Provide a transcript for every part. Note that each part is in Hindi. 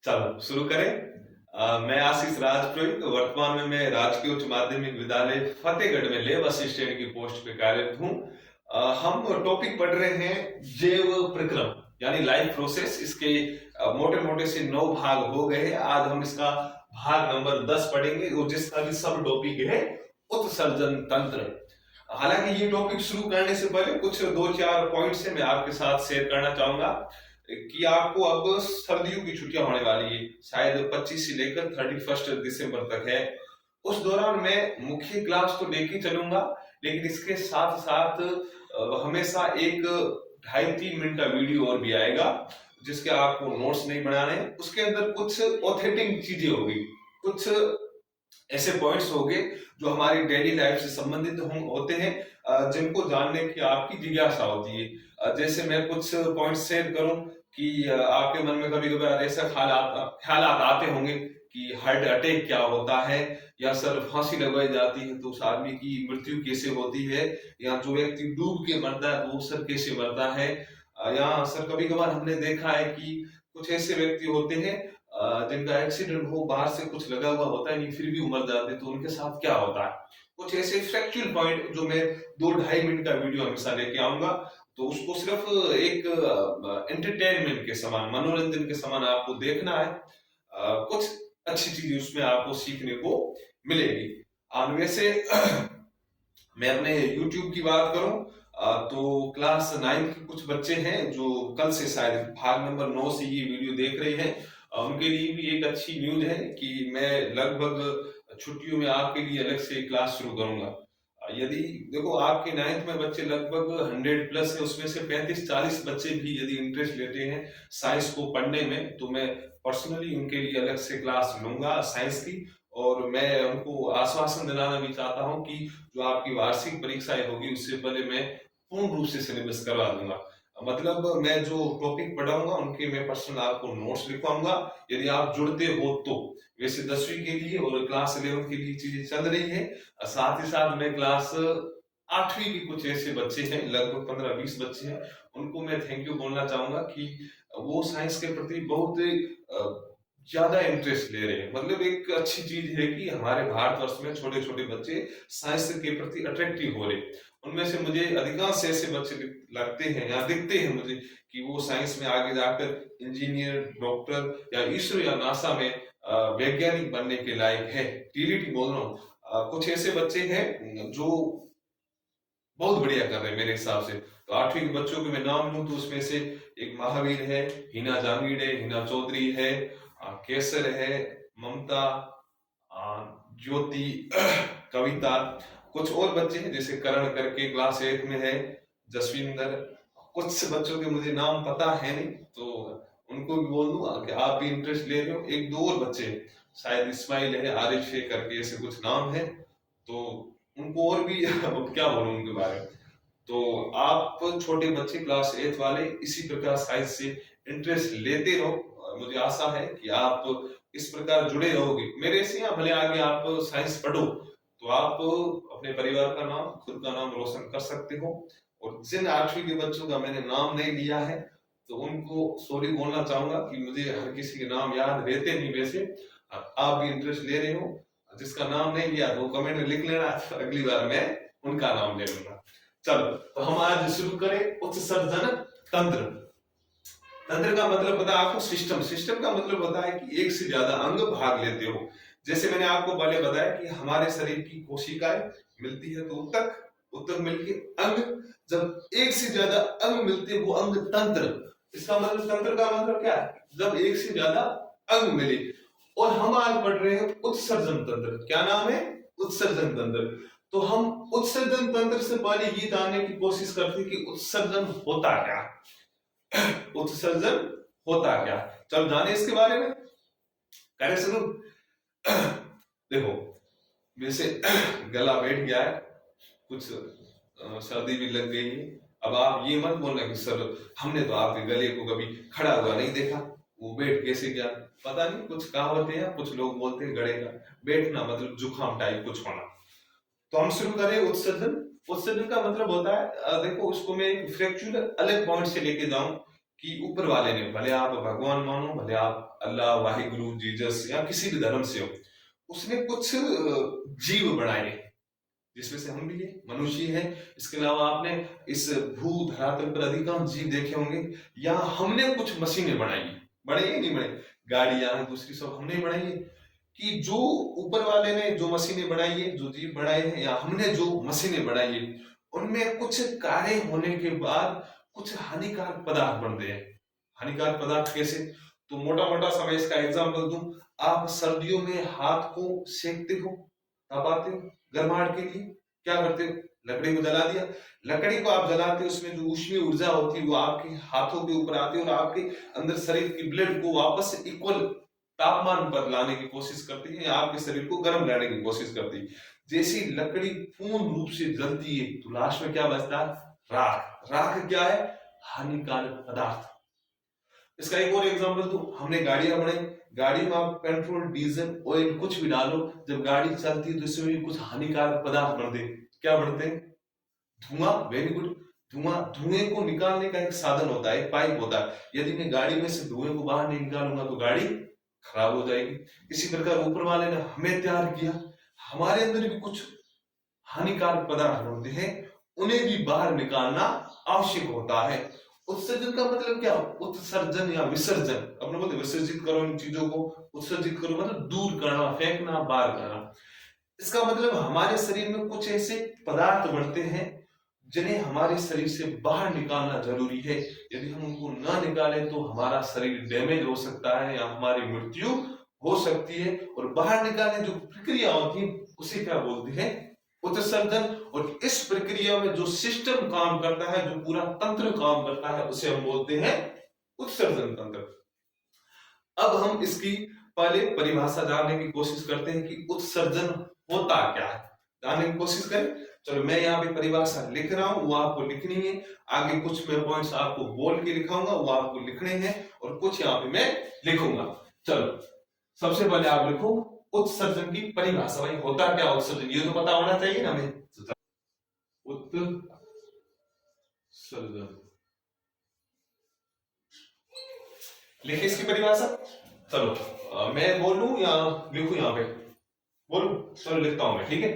चलो शुरू करें। मैं आशीष राजपुरोहित, वर्तमान में मैं राजकीय उच्च माध्यमिक विद्यालय फतेहगढ़ में लेब असिस्टेंट की पोस्ट पे कार्यरत हूँ। हम टॉपिक पढ़ रहे हैं जैव प्रक्रम यानी लाइफ प्रोसेस। इसके मोटे मोटे से 9 भाग हो गए हैं। आज हम इसका भाग नंबर 10 पढ़ेंगे और जिसका भी सब टॉपिक है उत्सर्जन तंत्र। हालांकि ये टॉपिक शुरू करने से पहले कुछ 2-4 पॉइंट्स है मैं आपके साथ शेयर करना चाहूंगा कि आपको अब सर्दियों की छुट्टियां होने वाली है, शायद 25 से लेकर 31 दिसंबर तक है। उस दौरान मैं मुख्य क्लास तो लेके चलूंगा, लेकिन इसके साथ साथ हमेशा एक 2.5-3 मिनट का वीडियो और भी आएगा जिसके आपको नोट्स नहीं बनाने। उसके अंदर कुछ ऑथेंटिक चीजें होगी, कुछ ऐसे पॉइंट्स होंगे जो हमारी डेली लाइफ से संबंधित होते हैं, जिनको जानने की आपकी जिज्ञासा होती है। जैसे मैं कुछ पॉइंट्स शेयर करूं कि आपके मन में कभी कभी ऐसा ख्यालात आते होंगे कि हार्ट अटैक क्या होता है, या सर फांसी लगवाई जाती है तो उस आदमी की मृत्यु कैसे होती है, या जो व्यक्ति डूब के मरता है तो वो सर कैसे मरता है, या सर कभी कभार हमने देखा है कि कुछ ऐसे व्यक्ति होते हैं जिनका एक्सीडेंट हो, बाहर से कुछ लगा हुआ होता है नहीं फिर भी मर जाते, तो उनके साथ क्या होता है। कुछ ऐसे फैक्चुअल पॉइंट जो मैं 2-2.5 मिनट का वीडियो हमेशा लेके आऊंगा, तो उसको सिर्फ एक एंटरटेनमेंट के समान, मनोरंजन के समान आपको देखना है। कुछ अच्छी चीजें उसमें आपको सीखने को मिलेगी। और वैसे मैं अपने YouTube की बात करूं तो क्लास 9 के कुछ बच्चे हैं जो कल से शायद भाग नंबर 9 से ये वीडियो देख रहे हैं। उनके लिए भी एक अच्छी न्यूज है कि मैं लगभग छुट्टियों में आपके लिए अलग से क्लास शुरू करूंगा। यदि देखो आपके 9th में बच्चे लगभग 100+ है, उसमें से 35-40 बच्चे भी यदि इंटरेस्ट लेते हैं साइंस को पढ़ने में, तो मैं पर्सनली उनके लिए अलग से क्लास लूंगा साइंस की। और मैं उनको आश्वासन दिलाना भी चाहता हूं कि जो आपकी वार्षिक परीक्षाएं होगी उससे पहले मैं पूर्ण रूप से सिलेबस करवा दूंगा। मतलब मैं जो टॉपिक पढ़ाऊंगा उनके मैं पर्सनल आपको नोट्स लिखवाऊंगा, यदि आप जुड़ते हो तो। वैसे 10वीं के लिए और क्लास 11 के लिए चीजें चल रही है। साथ ही साथ मैं क्लास 8वीं के कुछ ऐसे बच्चे हैं, लगभग 15-20 बच्चे हैं, उनको मैं थैंक यू बोलना चाहूंगा कि वो साइंस के प्रति बहुत ज्यादा इंटरेस्ट ले रहे हैं। मतलब एक अच्छी चीज है कि हमारे भारतवर्ष में छोटे छोटे बच्चे साइंस के प्रति अट्रैक्टिव हो रहे। उनमें से मुझे अधिकांश ऐसे बच्चे लगते हैं या दिखते हैं मुझे कि वो साइंस में आगे जाकर इंजीनियर, डॉक्टर या इसरो या नासा में वैज्ञानिक बनने के लायक है। टीलीटी बोल रहा हूँ। कुछ ऐसे बच्चे हैं जो बहुत बढ़िया कर रहे हैं मेरे हिसाब से। तो 8वीं के बच्चों के मैं नाम लूं तो उसमें से एक महावीर है, हिना जांगीड़ है, हिना चौधरी है, केसर है, ममता, ज्योति, कविता। कुछ और बच्चे हैं जैसे करण करके क्लास 8 में है, जसविंदर। कुछ बच्चों के मुझे नाम पता है नहीं, तो उनको भी बोल दूंगा कि आप भी इंटरेस्ट ले रहे हो। एक दो और बच्चे शायद इस्माइल है, आरिफ है करके ऐसे कुछ नाम है, तो उनको और भी क्या बोलूं उनके बारे में। तो आप छोटे बच्चे क्लास 8 वाले इसी प्रकार साइंस से इंटरेस्ट लेते रहो। मुझे आशा है कि आप इस प्रकार जुड़े रहोगे मेरे से, या भले आगे आप साइंस पढ़ो तो आप अपने परिवार का नाम, खुद का नाम रोशन कर सकते हो। और जिन 8वीं के बच्चों का मैंने नाम नहीं लिया है तो उनको सॉरी बोलना चाहूंगा कि मुझे हर किसी के नाम याद रहते नहीं। वैसे आप भी इंटरेस्ट ले रहे हो, जिसका नाम नहीं लिया तो कमेंट में लिख लेना, अगली बार मैं उनका नाम ले लूंगा। चलो तो हम आज शुरू करें उत्सर्जन तंत्र। तंत्र का मतलब पता है आपको, सिस्टम। सिस्टम का मतलब होता है कि एक से ज्यादा अंग भाग लेते हो। जैसे मैंने आपको पहले बताया कि हमारे शरीर की कोशिकाएं मिलती है तो उत्तक, उत्तक मिलके अंग, जब एक से ज्यादा अंग मिलते हैं वो अंग तंत्र। इसका मतलब तंत्र का मतलब क्या है, जब एक से ज्यादा अंग मिले। और हम आज पढ़ रहे हैं उत्सर्जन तंत्र। क्या नाम है? उत्सर्जन तंत्र। तो हम उत्सर्जन तंत्र से पहले ये जानने की कोशिश करते हैं कि उत्सर्जन होता क्या, उत्सर्जन होता क्या। चलो जाने इसके बारे में, करे शुरू। देखो वैसे गला बैठ गया है, कुछ सर्दी भी लग गई है। अब आप ये मत बोलना कि सर हमने तो आपके गले को कभी खड़ा हुआ नहीं देखा, वो बैठ कैसे गया। पता नहीं, कुछ कहावतें हैं, कुछ लोग बोलते हैं गड़े का बैठना मतलब जुकाम टाइप कुछ होना। तो हम शुरू करें उत्सर्जन। उत्सर्जन का मतलब होता है, देखो उसको मैं एक फैक्चुअल अलग पॉइंट से लेके जाऊं कि ऊपर वाले ने, भले आप भगवान मानो, भले आप अल्लाह, वाहिगुरु, जीसस या किसी भी धर्म से हो, उसने कुछ जीव बनाए जिसमें से हम भी है, मनुष्य है। इसके अलावा आपने इस भू धरातल पर अधिकांश जीव देखे होंगे, या हमने कुछ मशीनें बनाई, बने ही नहीं बने, गाड़ियां दूसरी सब हमने बनाई है। कि जो ऊपर वाले ने जो मशीनें बनाई है, जो जीव बनाए हैं, या हमने जो मशीनें बनाई है, उनमें कुछ कार्य होने के बाद कुछ हानिकारक पदार्थ बनते हैं। हानिकारक पदार्थ कैसे? तो मोटा मोटा सा मैं इसका एग्जाम्पल दूं, आप सर्दियों में हाथ को सेकते हो, तपाते हो गर्माहट के लिए, क्या करते हो? लकड़ी को जला दिया, लकड़ी को आप जलाते हो, उसमें जो ऊष्मीय ऊर्जा होती है वो आपके हाथों के ऊपर आती है और आपके अंदर शरीर की ब्लड को वापस इक्वल तापमान पर लाने की कोशिश करती है, या आपके शरीर को गर्म लाने की कोशिश करती है। जैसी लकड़ी पूर्ण रूप से जलती है तो लास्ट में क्या बचता है? राख। राख क्या है? हानिकारक पदार्थ। इसका एक और एग्जांपल दो, हमने गाड़ियां बनाई, गाड़ी में आप पेट्रोल, डीजल, ऑयल कुछ भी डालो, जब गाड़ी चलती है तो इसमें भी कुछ हानिकारक पदार्थ बढ़ते। क्या बढ़ते? धुआं। Very good. धुआं, धुएं को निकालने का एक साधन होता है, एक पाइप होता है। यदि मैं गाड़ी में से धुएं को बाहर नहीं निकालूंगा तो गाड़ी खराब हो जाएगी। इसी प्रकार ऊपर वाले ने हमें तैयार किया, हमारे अंदर भी कुछ हानिकारक पदार्थ होते हैं, उन्हें भी बाहर निकालना आवश्यक होता है। उत्सर्जन का मतलब क्या? उत्सर्जन या विसर्जन, अपने बोलते विसर्जित करो इन चीजों को, उत्सर्जित करो मतलब दूर करना, फेंकना, बाहर करना। इसका मतलब हमारे शरीर में कुछ ऐसे पदार्थ बनते हैं जिन्हें हमारे शरीर से बाहर निकालना जरूरी है। यदि हम उनको ना निकालें तो हमारा शरीर डैमेज हो सकता है या हमारी मृत्यु हो सकती है। और बाहर निकालने जो प्रक्रिया होती है उसे क्या बोलते हैं? उत्सर्जन। और इस प्रक्रिया में जो सिस्टम काम करता है, जो पूरा तंत्र काम करता है, उसे हम बोलते हैं उत्सर्जन तंत्र। अब हम इसकी पहले परिभाषा जानने की कोशिश करते हैं कि उत्सर्जन होता क्या है, जानने की कोशिश करें। चलो मैं यहाँ पे परिभाषा लिख रहा हूं, वो आपको लिखनी है। आगे कुछ मैं पॉइंट्स आपको बोल के लिखाऊंगा, वो आपको लिखने हैं, और कुछ यहाँ पे मैं लिखूंगा। चलो सबसे पहले आप लिखो उत्सर्जन की परिभाषा। भाई होता क्या उत्सर्जन, ये तो पता होना चाहिए ना हमें। उत्सर्जन, लिखे इसकी परिभाषा। चलो मैं बोलूं या लिखूं? यहाँ पे बोलूं? चलो लिखता हूं मैं, ठीक है।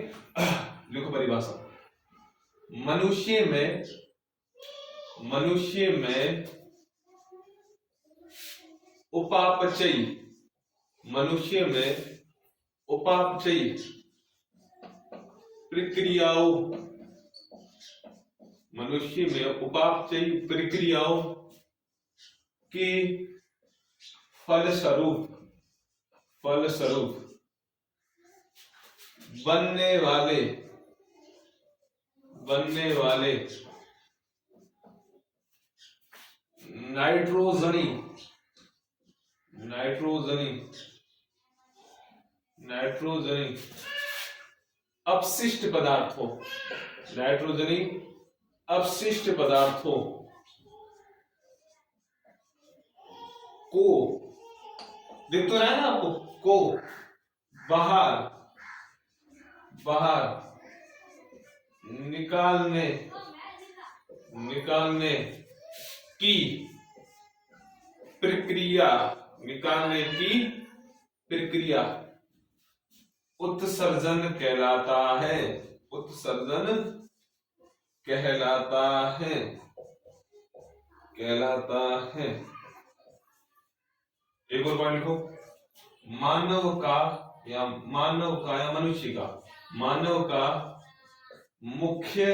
लिखो परिभाषा। मनुष्य में उपापचयी, मनुष्य में उपापचयी प्रक्रियाओं, मनुष्य में उपापचयी प्रक्रियाओं के फलस्वरूप बनने वाले नाइट्रोजनी अपशिष्ट पदार्थों, नाइट्रोजनी अपशिष्ट पदार्थों को, दिख तो रहा है ना आपको, को बाहर निकालने की प्रक्रिया उत्सर्जन कहलाता है। उत्सर्जन कहलाता है। एक और पॉइंट लिखो, मानव का या मनुष्य का, मानव का मुख्य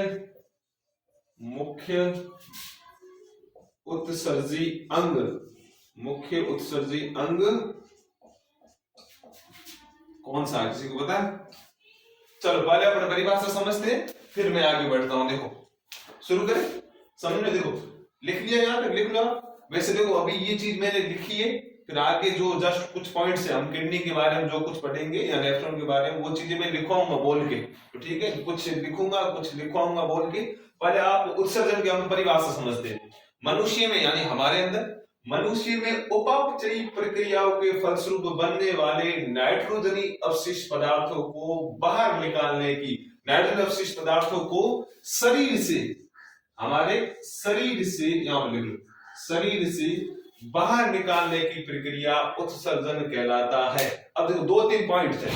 उत्सर्जी अंग कौन सा है, किसी को पता है? चलो पहले अपने परिभाषा समझते हैं, फिर मैं आगे बढ़ता हूं। देखो शुरू करें, समझने देखो, लिख लिया यहाँ पे, लिख लो। वैसे देखो अभी ये चीज मैंने लिखी है, फिर आगे जो जस्ट कुछ पॉइंट्स है, हम किडनी के बारे में जो कुछ पढ़ेंगे या नेफ्रॉन के बारे में, वो चीजें मैं लिखवाऊंगा बोल के, तो ठीक है, कुछ लिखूंगा कुछ लिखवाऊंगा बोल के। पहले आप उत्सर्जन की हम परिभाषा समझते हैं। मनुष्य में यानी हमारे अंदर, मनुष्य में उपापचयी प्रक्रियाओं के फलस्वरूप बनने वाले नाइट्रोजनी अपशिष्ट पदार्थों को बाहर निकालने की, नाइट्रोजन अपशिष्ट पदार्थों को शरीर से, हमारे शरीर से, यहां पर लिख लो, शरीर से बाहर निकालने की प्रक्रिया उत्सर्जन कहलाता है। अब देखो दो तीन पॉइंट है।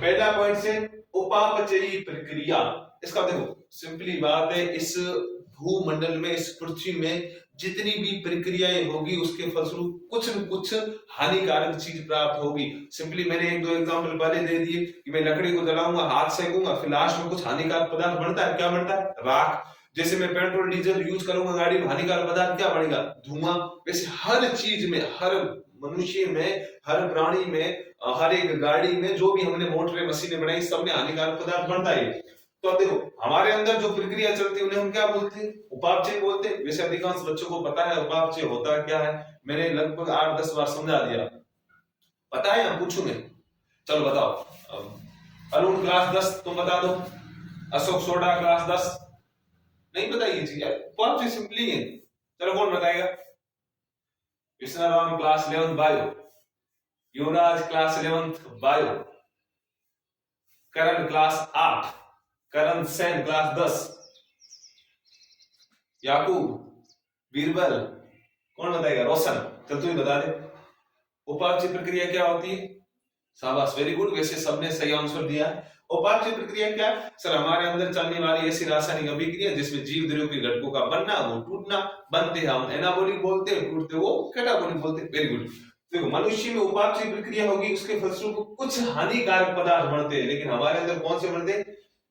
पहला पॉइंट से उपापचयी प्रक्रिया, इसका देखो सिंपली बात है, इस भूमंडल में, इस पृथ्वी में जितनी भी प्रक्रियाएं होगी उसके फलस्वरूप कुछ न कुछ हानिकारक चीज प्राप्त होगी। सिंपली मैंने एक दो एग्जांपल पहले दे दिए कि मैं लकड़ी को जलाऊंगा, हाथ सेकूंगा, फिर लास्ट में कुछ हानिकारक पदार्थ बनता है। क्या बनता है? राख। जैसे मैं पेट्रोल डीजल यूज करूंगा गाड़ी में, हानिकारक पदार्थ क्या बनेगा? धुआं। वैसे हर चीज में, हर मनुष्य में, हर प्राणी में, हर एक गाड़ी में, जो भी हमने मोटरें मशीनें बनाई, सब में हानिकारक पदार्थ बनता है। तो अब देखो हमारे अंदर जो प्रक्रिया चलती है उन्हें हम क्या बोलते हैं? उपापचय बोलते हैं। वैसे अधिकांश बच्चों को पता है उपापचय होता क्या है, मैंने लगभग 8-10 बार समझा दिया। पता है या पूछूंगे? चलो बताओ। अरुण क्लास 10 तुम बता दो। अशोक सोडा क्लास 10 नहीं बताइए जी यार, उपापचय सिंपली है। चलो कौन बताएगा? विष्णुराम क्लास 11 बायो, युवराज क्लास 11 बायो, करण क्लास 8, करण सेन क्लास 10, याकूब, बीरबल, कौन बताएगा? रोशन। चल तू ही बता दे। उपापचय प्रक्रिया क्या होती है? शाबाश, वेरी गुड। वैसे सबने सही आंसर दिया। उपापचय प्रक्रिया क्या? सर हमारे अंदर चलने वाली ऐसी रासायनिक अभिक्रिया जिसमें जीव द्रव्यों के घटकों का बनना, वो टूटना, बनते हैं हम एनाबॉलिक बोलते हैं, टूटते वो कैटाबॉलिक बोलते हैं। Very good. देखो मनुष्य में उपापचय प्रक्रिया होगी, उसके फलस्वरूप कुछ हानिकारक पदार्थ बनते हैं, लेकिन हमारे अंदर कौन से बनते हैं?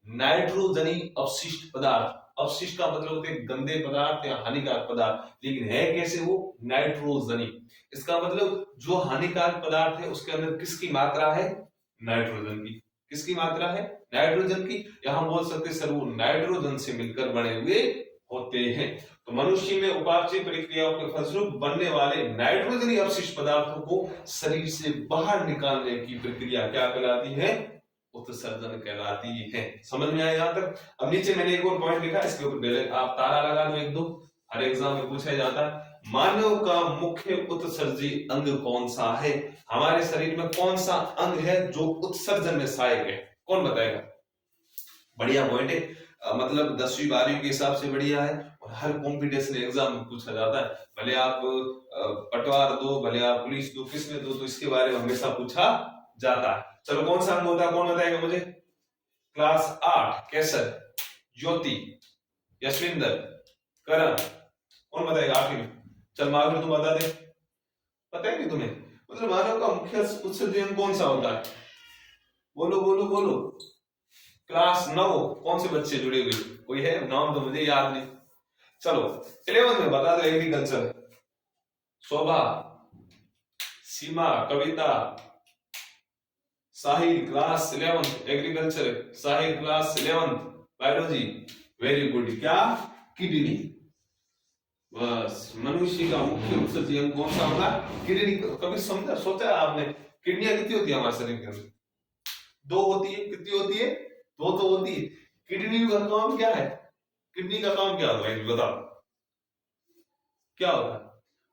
नाइट्रोजनी अपशिष्ट पदार्थ। अपशिष्ट का मतलब होते हैं गंदे पदार्थ या हानिकारक पदार्थ, लेकिन है कैसे वो? नाइट्रोजनी। इसका मतलब जो हानिकारक पदार्थ है उसके अंदर किसकी मात्रा है? नाइट्रोजन की। किसकी मात्रा है? नाइट्रोजन की। या हम बोल सकते हैं सर वो नाइट्रोजन से मिलकर बने हुए होते हैं। तो मनुष्य में उपापचय प्रक्रियाओं के फलस्वरूप बनने वाले नाइट्रोजनी अपशिष्ट पदार्थों को शरीर से बाहर निकालने की प्रक्रिया क्या कहलाती है? उत्सर्जन कहलाती है। समझ में आया यहां तक? अब नीचे मैंने एक और पॉइंट लिखा, इसके ऊपर आप तारा लगा दो एक दो, हर एग्जाम में पूछा जाता है। मानव का मुख्य उत्सर्जी अंग कौन सा है? हमारे शरीर में कौन सा अंग है जो उत्सर्जन में सहायक है? कौन बताएगा? बढ़िया पॉइंट है। मतलब 10वीं 12वीं के हिसाब से बढ़िया है और हर कॉम्पिटिशन एग्जाम में पूछा जाता है। भले आप पटवार दो, भले आप पुलिस दो, किसमें दो, तो इसके बारे में हमेशा पूछा जाता है। चलो कौन सा अंग होता है, कौन बताएगा मुझे? क्लास 8 केसर, ज्योति, यशविंदर, करण, कौन बताएगा? 8वीं में। चल माधुरी तुम बता दे। पता है नहीं तुम्हें? मतलब मानव का मुख्य उत्सर्जी अंग कौन सा होता है? बोलो बोलो बोलो। क्लास 9 कौन से बच्चे जुड़े हुए? कोई है? नाम तो मुझे याद नहीं। चलो 11 में बता दो। एग्रीकल्चर, शोभा, सीमा, कविता, साहिल क्लास 11 एग्रीकल्चर, साहिल क्लास 11 बायोलॉजी। Very good. क्या? किडनी। बस मनुष्य का मुख्य उत्सर्जी अंग कौन सा होगा? किडनी। कभी समझा सोचा आपने किडनियां कितनी होती है हमारे शरीर के अंदर? 2 होती है। कितनी होती है? 2 तो होती है। किडनी का काम क्या है? किडनी का काम क्या होता है बताओ? क्या होता है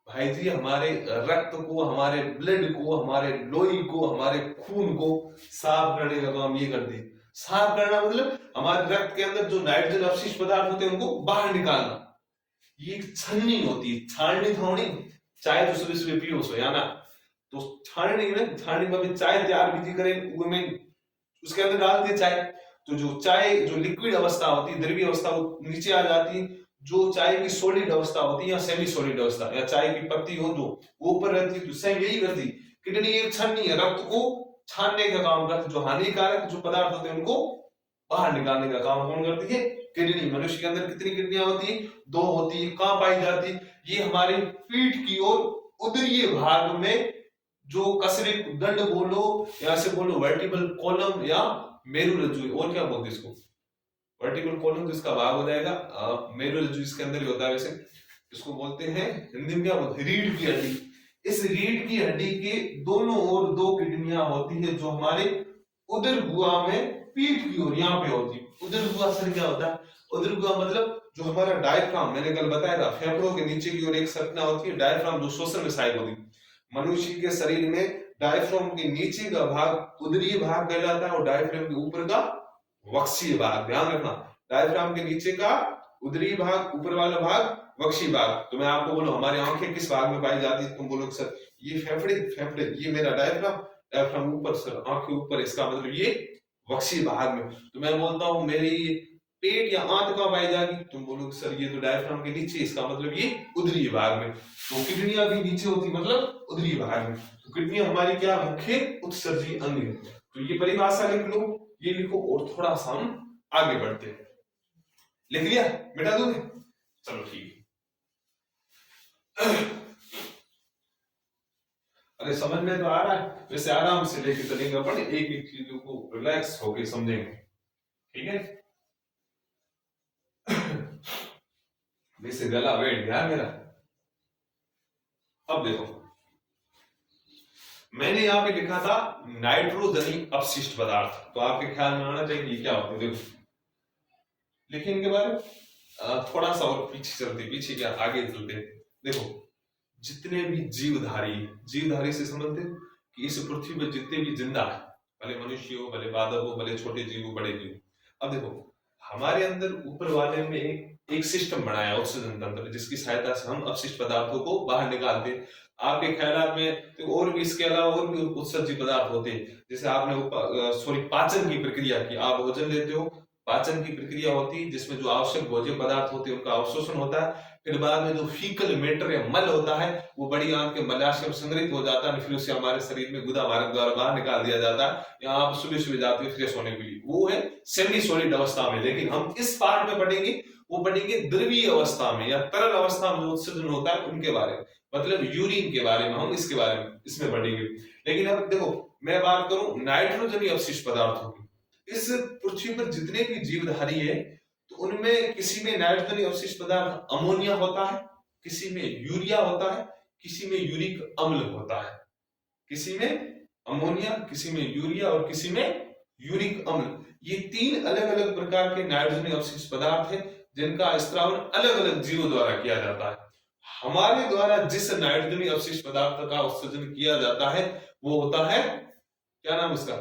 भाई जी? हमारे रक्त को, हमारे ब्लड को, हमारे लोही को, हमारे खून को साफ करने का काम ये करती है। साफ करना मतलब हमारे रक्त के अंदर जो नाइट्रोजन अपशिष्ट पदार्थ होते हैं उनको बाहर निकालना। ये छन्नी होती है, छाननी थोड़ी। चाय जो सुबह सुबह पियो सो या ना, तो छाननी में, छाननी में चाय तैयार भी करें, उसमें उसके अंदर डाल दिए चाय, तो जो चाय जो लिक्विड अवस्था होती है, द्रवीय अवस्था, वो नीचे आ जाती है। जो चाय की सॉलिड अवस्था होती है या सेमी सॉलिड अवस्था, या चाय की पत्ती हो जो वो ऊपर रहती है, तो सेम यही करती। किडनी एक छन्नी है, रक्त को छानने का काम करती है। जो हानिकारक जो पदार्थ होते हैं उनको बाहर निकालने का काम कौन करती है? किडनी। मनुष्य के अंदर कितनी किडनियां होती है? 2 होती है। कहां पाई जाती? ये हमारी पीठ की ओर उदरीय भाग में, जो कसरे दंड बोलो या से बोलो वर्टिबल कॉलम या मेरुरज्जु, और क्या बोलते इसको? वर्टिकल कॉलम जिसका भाग हो जाएगा, मेरुरज्जु इसके अंदर ही होता है। वैसे इसको बोलते हैं हिंदी में क्या बोलते हैं? रीढ़ की हड्डी। इस रीढ़ की हड्डी के दोनों ओर 2 किडनियां होती है जो हमारे उदर गुहा में पीठ की ओर यहाँ पे होती है। उदर गुहा सर क्या होता है? उदर गुहा मतलब जो हमारा डायफ्राम, मैंने कल बताया था, फेफड़ों के नीचे की ओर एक संरचना होती है डायफ्राम, जो श्वसन में सहायक होती है। मनुष्य के शरीर में डायफ्राम के नीचे का भाग उदरीय भाग कहलाता है और डायफ्राम के ऊपर का वक्षीय भाग। ध्यान रखना, डायफ्राम के नीचे का उदरीय भाग, ऊपर वाला भाग वक्षी भाग। तो मैं आपको बोलूं हमारी आंखें किस भाग में पाई जाती है, तुम बोलोगे सर ये फेफड़े, फेफड़े ये मेरा डायफ्राम, डायफ्राम ऊपर सर, आंखें ऊपर, इसका मतलब ये वक्षी भाग में। तो मैं बोलता हूँ मेरी पेट या आंत कहाँ पाई जाएगी, तुम बोलोगे सर ये तो डायफ्राम के नीचे, इसका मतलब ये उदरी भाग में। तो किडनियां भी नीचे होती मतलब उदरी भाग में। तो किडनियां हमारी क्या मुख्य उत्सर्जी अंग है। तो ये परिभाषा लिख लो, ये लिखो, और थोड़ा सा हम आगे बढ़ते हैं। लिख लिया, मिटा दोगे, चलो ठीक है। अरे समझ में तो आ रहा है, वैसे आराम से लेके चलेंगे अपन, एक एक चीजों को रिलैक्स होके समझेंगे, ठीक है। वैसे गला बैठ गया मेरा। अब देखो मैंने यहां पे लिखा था नाइट्रोजनी अपशिष्ट पदार्थ, तो आपके ख्याल में आना चाहिए ये क्या होते हैं। देखो लिखे इनके बारे में, थोड़ा सा और पीछे चलते, पीछे क्या आगे चलते। देखो जितने भी जीवधारी, जीवधारी से समझते कि इस पृथ्वी पर जितने भी जिंदा है, भले मनुष्य हो, भले बादल हो, भले छोटे जीव हो, बड़े जीव। अब देखो हमारे अंदर ऊपर वाले में एक सिस्टम बनाया ऑक्सीजन तंत्र, जिसकी सहायता से हम अपशिष्ट पदार्थों को बाहर निकालते हैं। आपके ख्यालात में तो और भी इसके अलावा और भी उत्सर्जी पदार्थ होते हैं, जैसे आपने पाचन की प्रक्रिया की, आप भोजन लेते हो, पाचन की प्रक्रिया होती है जिसमें जो आवश्यक भोज्य पदार्थ होते हैं उनका अवशोषण होता है। फिर बाद में जो फीकल मैटर या मल होता है वो बड़ी आंत के मलाशय में संग्रहित हो जाता है, फिर उसे हमारे शरीर में गुदा मार्ग द्वारा बाहर निकाल दिया जाता है। यहाँ आप सुबह सुबह जाते हो फ्रेश होने के लिए, वो है सेमी सॉलिड अवस्था में। लेकिन हम इस पार्ट में पढ़ेंगे, वो पढ़ेंगे द्रवीय अवस्था में या तरल अवस्था में जो उत्सर्जन होता है उनके बारे में, मतलब यूरिन के बारे में, हम इसके बारे में इसमें पढ़ेंगे। लेकिन अब देखो मैं बात करूं नाइट्रोजनी अपशिष्ट पदार्थों की, इस पृथ्वी पर जितने भी जीवधारी है तो उनमें किसी में नाइट्रोजनी अवशिष्ट पदार्थ अमोनिया होता है, किसी में यूरिया होता है, किसी में यूरिक अम्ल होता है, किसी में अमोनिया, किसी में यूरिया और किसी में यूरिक अम्ल। ये तीन अलग अलग प्रकार के नाइट्रोजनी अवशिष्ट पदार्थ है जिनका स्त्रावन अलग अलग जीवों द्वारा किया जाता है। हमारे द्वारा जिस नाइट्रोजनी अवशिष्ट पदार्थ का उत्सर्जन किया जाता है वो होता है, क्या नाम इसका,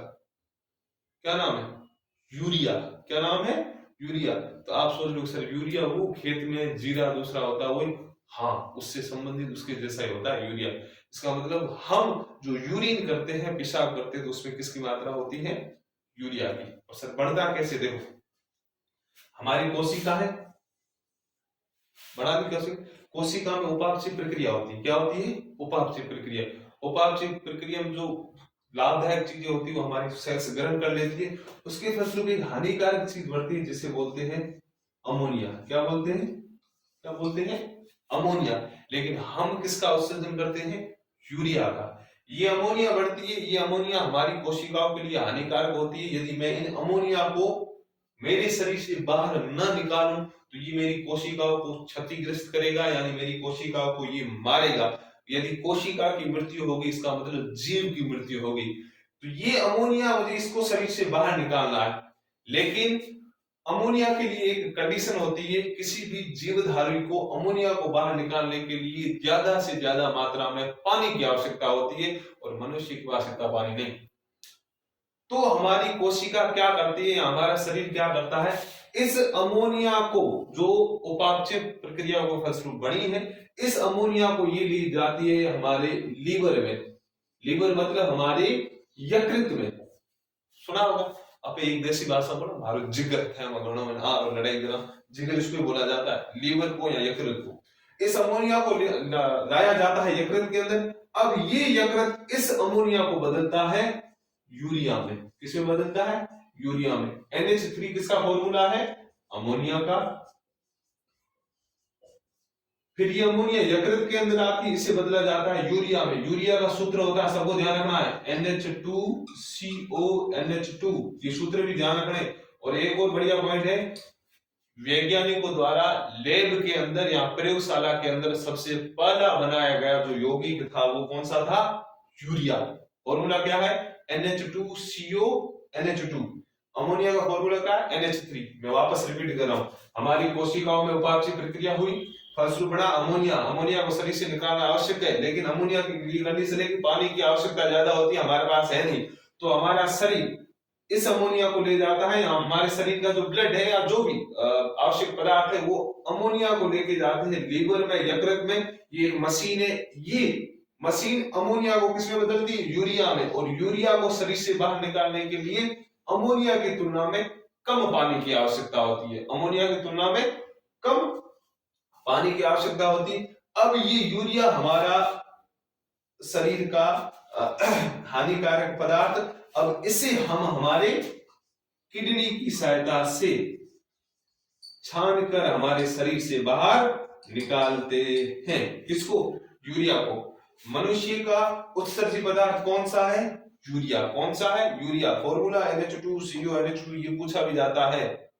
क्या नाम है, यूरिया। क्या नाम है, यूरिया। तो आप सोच लो सर यूरिया वो खेत में जीरा दूसरा होता है वही, हाँ उससे संबंधित उसके जैसा ही होता है यूरिया। इसका मतलब हम जो यूरिन करते हैं, पेशाब करते हैं, तो उसमें किसकी मात्रा होती है, यूरिया की। और सर बढ़ता कैसे, देखो हमारी कोशिका है, बढ़ा भी कैसे, कोशिका में उपापचय प्रक्रिया होती है। क्या होती है, उपापचय प्रक्रिया। उपापचय प्रक्रिया में जो लाभदायक चीजें होती है वो हमारी सेल्स ग्रहण कर लेती है, उसके फलस्वरूप एक हानिकारक चीज बढ़ती है जिसे बोलते हैं अमोनिया। क्या बोलते हैं, क्या बोलते हैं, अमोनिया। लेकिन हम किसका उत्सर्जन करते हैं, यूरिया का। ये अमोनिया बढ़ती है, ये अमोनिया हमारी कोशिकाओं के लिए हानिकारक होती है। यदि मैं इन अमोनिया को मेरे शरीर से बाहर न निकालूं तो ये मेरी कोशिकाओं को क्षतिग्रस्त करेगा, यानी मेरी कोशिकाओं को ये मारेगा। यदि कोशिका की मृत्यु होगी इसका मतलब जीव की मृत्यु होगी। तो ये अमोनिया मुझे इसको शरीर से बाहर निकालना है, लेकिन अमोनिया के लिए एक कंडीशन होती है, किसी भी जीवधारी को अमोनिया को बाहर निकालने के लिए ज्यादा से ज्यादा मात्रा में पानी की आवश्यकता होती है, और मनुष्य की आवश्यकता पानी नहीं। तो हमारी कोशिका क्या करती है, हमारा शरीर क्या करता है, इस अमोनिया को जो उपापचय प्रक्रिया को फलस्वरूप बनी है, इस अमोनिया को ये ली जाती है हमारे लीवर में। लीवर मतलब हमारे यकृत में, सुना होगा अब एक देसी भाषा बोला, हमारे जिगर है मगनों में और लड़ाई देना, जिगर इसको बोला जाता है, लीवर को या यकृत को। इस अमोनिया को लाया जाता है यकृत के अंदर। अब ये यकृत इस अमोनिया को बदलता है यूरिया में। किसमें बदलता है, यूरिया में। NH3 किसका फॉर्मूला है, अमोनिया का। फिर ये अमोनिया यकृत के अंदर आती है, इसे बदला जाता है यूरिया में। यूरिया का सूत्र होता है, सबको ध्यान रखना है, NH2CONH2। ये सूत्र भी ध्यान रखने। और एक और बढ़िया पॉइंट है, वैज्ञानिकों द्वारा लैब के अंदर या प्रयोगशाला के अंदर सबसे पहला बनाया गया जो यौगिक था वो कौन सा था, यूरिया। फॉर्मूला क्या है, NH2CONH2। अमोनिया का फॉर्मूला क्या है, NH3। मैं वापस रिपीट कर रहा हूं, हमारी कोशिकाओं में उपापचय प्रक्रिया हुई, फलस्वरूप बना अमोनिया। अमोनिया को शरीर से निकालना आवश्यक है, लेकिन अमोनिया की कंडीशन है कि पानी की आवश्यकता ज्यादा होती है, हमारे पास है नहीं। तो हमारा शरीर इस अमोनिया को ले जाता है, या हमारे शरीर का जो ब्लड है या जो भी आवश्यक पदार्थ है वो अमोनिया को लेके जाते हैं लीवर में, यकृत में। ये एक मशीन है, ये मशीन अमोनिया को किसमें बदलती है? यूरिया में। और यूरिया को शरीर से बाहर निकालने के लिए अमोनिया की तुलना में कम पानी की आवश्यकता होती है। अमोनिया की तुलना में कम पानी की आवश्यकता होती है। अब ये यूरिया हमारा शरीर का हानिकारक पदार्थ, अब इसे हम हमारे किडनी की सहायता से छानकर हमारे शरीर से बाहर निकालते हैं। किसको? यूरिया को। मनुष्य का उत्सर्जी पदार्थ कौन सा है? यूरिया। कौन सा है? यूरिया। फॉर्मूला NH2CO NH2, ये पूछा भी जाता है,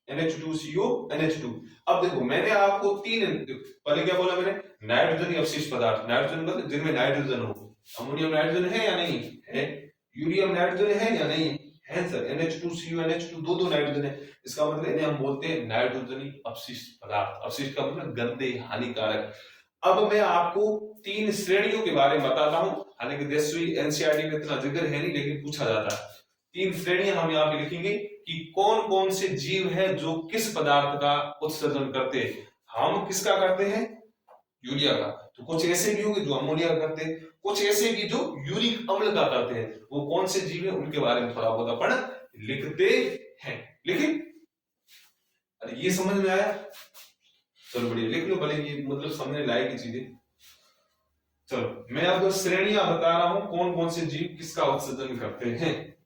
NH2CO NH2। अब देखो मैंने आपको पहले क्या बोला मैंने? नाइट्रोजन अवशिष्ट पदार्थ, नाइट्रोजन मतलब जिनमें नाइट्रोजन हो। अमोनियम नाइट्रोजन है या नहीं है? यूरियम नाइट्रोजन है या नहीं है? सर NH2CO NH2 दो नाइट्रोजन है। इसका मतलब इन्हें हम बोलते हैं नाइट्रोजनी अपशिष्ट पदार्थ। अपशिष्ट का मतलब गंदे, हानिकारक। अब मैं आपको 3 श्रेणियों के बारे में बताता हूं, हालांकि 10वीं NCERT में इतना जिक्र है नहीं, लेकिन पूछा जाता है। 3 श्रेणियां हम यहाँ पे लिखेंगे कि कौन कौन से जीव है जो किस पदार्थ का उत्सर्जन करते हैं। हम किसका करते हैं? यूरिया का। तो कुछ ऐसे भी होंगे जो अमोनिया का करते हैं, कुछ ऐसे भी जो यूरिक अम्ल का करते हैं। वो कौन से जीव है उनके बारे में थोड़ा बहुत अपन लिखते हैं। लेकिन अरे ये समझ में आया? चलो बढ़िया, लिख लो, भले ये मतलब समझने लायक की चीजें। चलो मैं आपको श्रेणियां बता रहा हूं कौन कौन से जीव किसका उत्सर्जन करते हैं।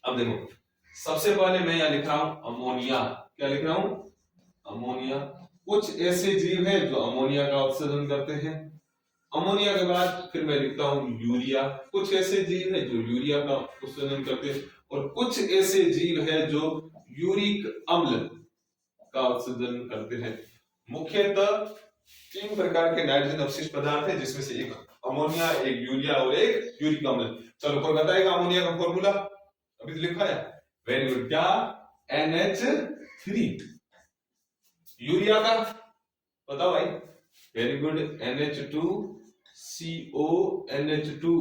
अब देखो सबसे पहले मैं यहां लिख रहा हूं अमोनिया। क्या लिख रहा हूं? अमोनिया। कुछ ऐसे जीव हैं जो अमोनिया का उत्सर्जन करते हैं। अमोनिया के बाद फिर मैं लिखता हूं यूरिया। कुछ ऐसे जीव हैं जो यूरिया का उत्सर्जन करते हैं, और कुछ ऐसे जीव हैं जो यूरिक अम्ल का उत्सर्जन करते हैं। मुख्यतः 3 प्रकार के नाइट्रोजन अवशिष्ट पदार्थ हैं, जिसमें से एक अमोनिया, एक यूरिया और एक यूरिक अम्ल। चलो कोई बताएगा अमोनिया का फॉर्मूला? अभी तो लिखा है। Very good. क्या? NH3। यूरिया का बताओ भाई। Very good, NH2CO NH2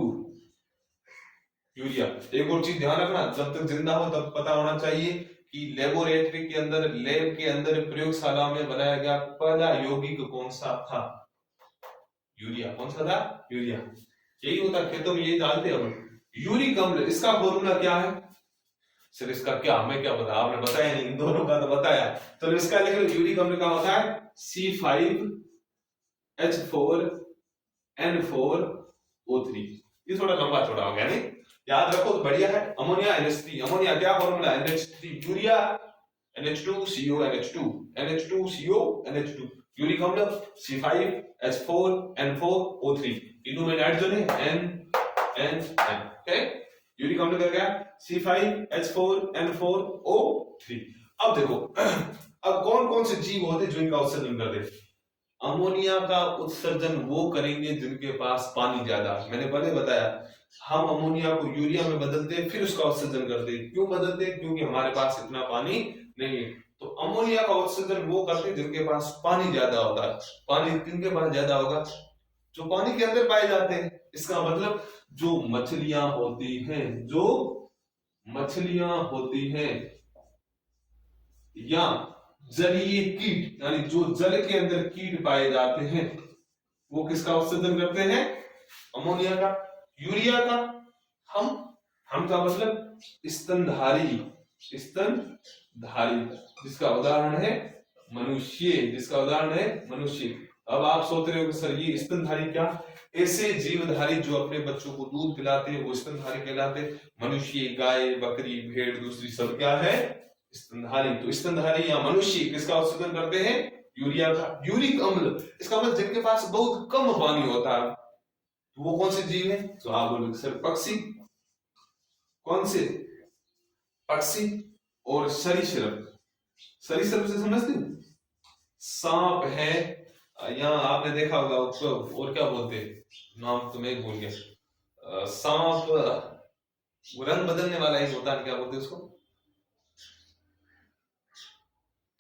urea. एक और चीज ध्यान रखना, जब तक जिंदा हो तब पता होना चाहिए कि लेबोरेटरी के अंदर, लैब के अंदर, प्रयोगशाला में बनाया गया पहला यौगिक कौन सा था? यूरिया। कौन सा था? यूरिया। यही होता है, खेतों में यही डालते हैं हम। यूरिक अम्ल, इसका फॉर्मूला क्या है? सर इसका क्या, हमें क्या पता, आपने बताया नहीं, इन दोनों का तो बताया। तो इसका लिख लो, यूरिक अम्ल का होता है C5H4N4O3। ये थोड़ा लंबा चौड़ा हो गया नहीं, याद रखो तो बढ़िया है। अमोनिया NH3, अमोनिया क्या formula? NH3। Urea NH2CO NH2, NH2CO NH2। Uric अम्ल C5H4N4O3। तीनों में नाइट्रोजन है N। यूरिक अम्ल का क्या? C5H4N4O3। अब देखो अब कौन कौन से जीव होते हैं जो इनका उत्सर्जन करते हैं? अमोनिया का उत्सर्जन वो करेंगे जिनके पास पानी ज्यादा। मैंने पहले बताया हम अमोनिया को यूरिया में बदलते हैं, फिर उसका उत्सर्जन करते हैं। क्यों बदलते हैं? क्योंकि हमारे पास इतना पानी नहीं है। तो अमोनिया का उत्सर्जन वो करते हैं जिनके पास पानी ज्यादा होता है। पानी किनके पास ज्यादा होगा? जो पानी के अंदर पाए जाते हैं। इसका मतलब जो मछलियां होती हैं, जो मछलियां होती हैं, या जलीय कीट, यानी जो जल के अंदर कीट पाए जाते हैं, वो किसका उत्सर्जन करते हैं? अमोनिया का। यूरिया का हम का मतलब स्तनधारी, जिसका उदाहरण है मनुष्य, जिसका उदाहरण है मनुष्य। अब आप सोच रहे हो कि सर ये स्तनधारी क्या? ऐसे जीवधारी जो अपने बच्चों को दूध पिलाते हैं वो स्तनधारी कहलाते। मनुष्य, गाय, बकरी, भेड़, दूसरी सब क्या है? स्तनधारी। तो स्तनधारी या मनुष्य किसका उत्सर्जन करते हैं? यूरिया का। यूरिक अम्ल, इसका मतलब जिनके पास बहुत कम पानी होता है, तो वो कौन से जीव है? तो आप बोलोगे सर पक्षी। कौन से? पक्षी और सरीसृप। सरीसृप से समझते हो? सांप है, यहाँ आपने देखा होगा उसको, और क्या बोलते हैं, नाम तो मैं भूल गया। सांप रंग बदलने वाला एक होता है, क्या बोलते हैं उसको?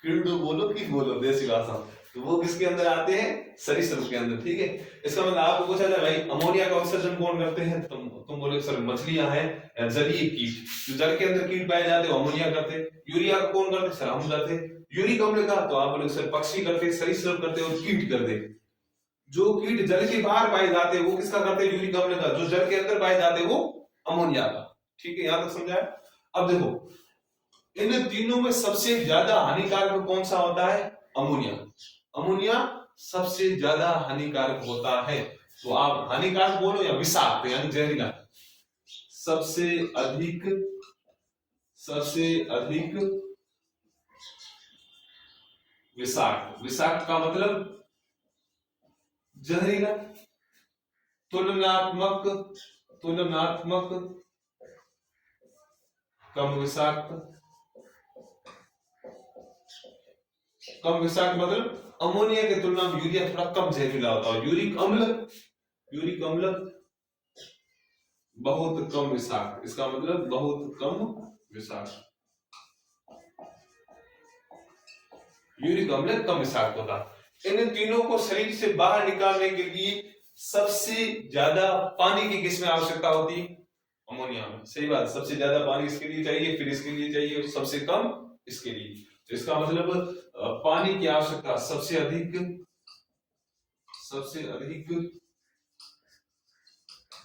किल्डू बोलो कि बोलो देसी भाषा। तो वो किसके अंदर आते हैं? सरीसृप के अंदर। ठीक है, इसका मतलब आपको पूछा जाए भाई अमोनिया का उत्सर्जन कौन करते हैं, तुम बोले सर मछलियां हैं या जलीय कीट, जो जल के अंदर कीट पाए जाते हैं अमोनिया करते। यूरिया का कौन करते? सर हम करते। यूरिक अम्ल का तो आप बोले सर पक्षी करते, सरीसृप करते और कीट करते। जो कीट जल के बाहर पाए जाते हैं वो किसका करते हैं? यूरिक अम्ल का। जो जल के अंदर पाए जाते हैं वो अमोनिया का। ठीक है, यहां तक समझा है। अब देखो इन तीनों में सबसे ज्यादा हानिकारक कौन सा होता है? अमोनिया। अमोनिया सबसे ज्यादा हानिकारक होता है। तो आप हानिकारक बोलो या विषाक्त यानी जहरीला। सबसे अधिक विषाक्त। विषाक्त का मतलब जहरीला। तुलनात्मक कम विषाक्त। कम विषाक्त मतलब अमोनिया की तुलना में यूरिया थोड़ा कम जहरीला होता है। यूरिक अम्ल बहुत कम विषाक्त। इसका मतलब बहुत कम विषाक्त। यूरिक अम्ल कम विषाक्त होता है। इन तीनों को शरीर से बाहर निकालने के लिए सबसे ज्यादा पानी की किसमें आवश्यकता होती? अमोनिया में। सही बात, सबसे ज्यादा पानी इसके लिए चाहिए, फिर इसके लिए चाहिए और सबसे कम इसके लिए। तो इसका मतलब पानी की आवश्यकता सबसे अधिक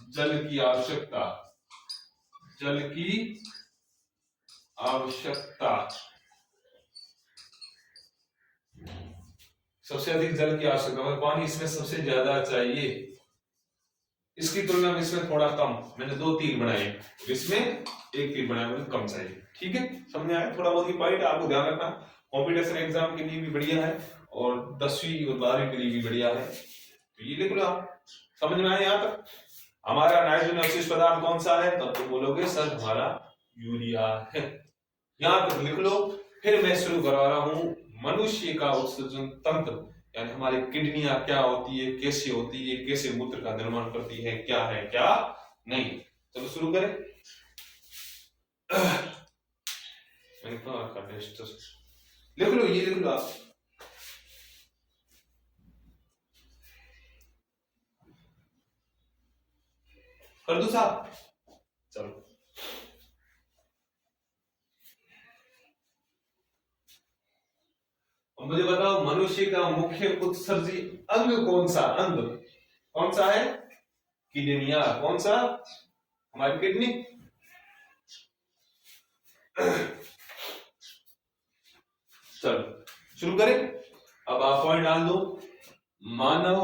जल की आवश्यकता सबसे अधिक जल की आवश्यकता मतलब पानी इसमें सबसे ज्यादा चाहिए। इसकी तुलना में इसमें थोड़ा कम। मैंने 2 तीर बनाए, इसमें 1 तीर बनाया, मतलब कम चाहिए। ठीक है, समझ आया? थोड़ा बहुत ही पॉइंट आपको ध्यान रखना। कॉम्पिटिशन एग्जाम के लिए भी बढ़िया है और 10वीं और 12वीं के लिए भी बढ़िया है। तो ये लिख लो आप, समझ में आए? यहाँ तक हमारा नाइट्रोजन अवशिष्ट पदार्थ कौन सा है? तब तो बोलोगे सर हमारा यूरिया है। यहां तक लिख लो। फिर मैं शुरू करवा रहा हूं मनुष्य का उत्सर्जन तंत्र, यानी हमारी किडनियां क्या होती है, कैसे होती है, कैसे मूत्र का निर्माण करती है, क्या है क्या नहीं। चलो शुरू करें। मैंने कहा रखा टेस्ट, लिख लो, ये लिख लो आप। कर दो साहब, चलो। मुझे बताओ मनुष्य का मुख्य उत्सर्जी अंग कौन सा? अंग कौन सा है? किडनियां। कौन सा? हमारी किडनी। चलो शुरू करें। अब आप पॉइंट डाल दो। मानव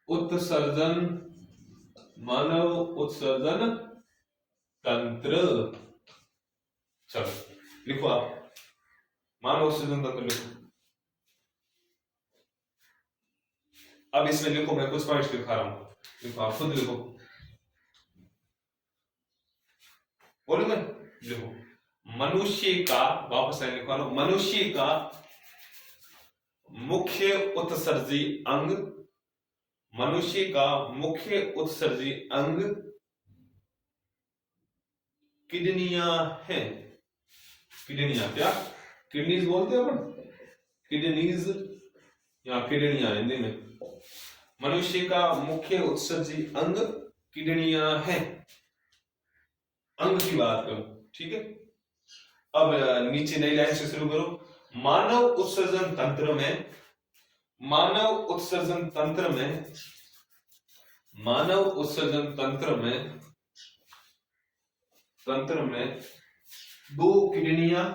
उत्सर्जन तंत्र। चलो लिखो आप, मानव उत्सर्जन तंत्र लिखो। अब इसमें लिखो, मैं कुछ पॉइंट्स लिखा रहा हूं, लिखो आप खुद लिखो। बोलो मैं, लिखो। मनुष्य का, वापस लाइन लिखवा लो, मनुष्य का मुख्य उत्सर्जी अंग, मनुष्य का मुख्य उत्सर्जी अंग किडनियां हैं। किडनियां क्या? किडनीज बोलते हैं अपन, किडनीज या किडनियां हिंदी में। मनुष्य का मुख्य उत्सर्जी अंग किडनियां हैं। अंग की बात करो, ठीक है। अब नीचे नई लाइन से शुरू करो। मानव उत्सर्जन तंत्र में, मानव उत्सर्जन तंत्र में, मानव उत्सर्जन तंत्र में, तंत्र में दो किडनियां,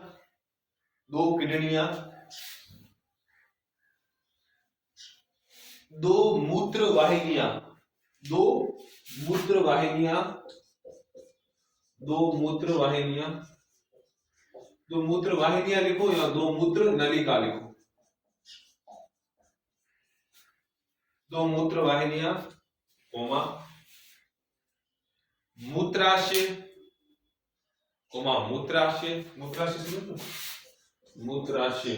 दो किडनियां, दो मूत्र वाहिनियां, दो मूत्र वाहिनियां, दो मूत्र वाहिनियां, दो मूत्र वाहिनियां लिखो या दो मूत्र नलिका लिखो। दो मूत्र वाहिनियां कोमा मूत्राशय, कोमा मूत्राशय, मूत्राशय समझो, मूत्राशय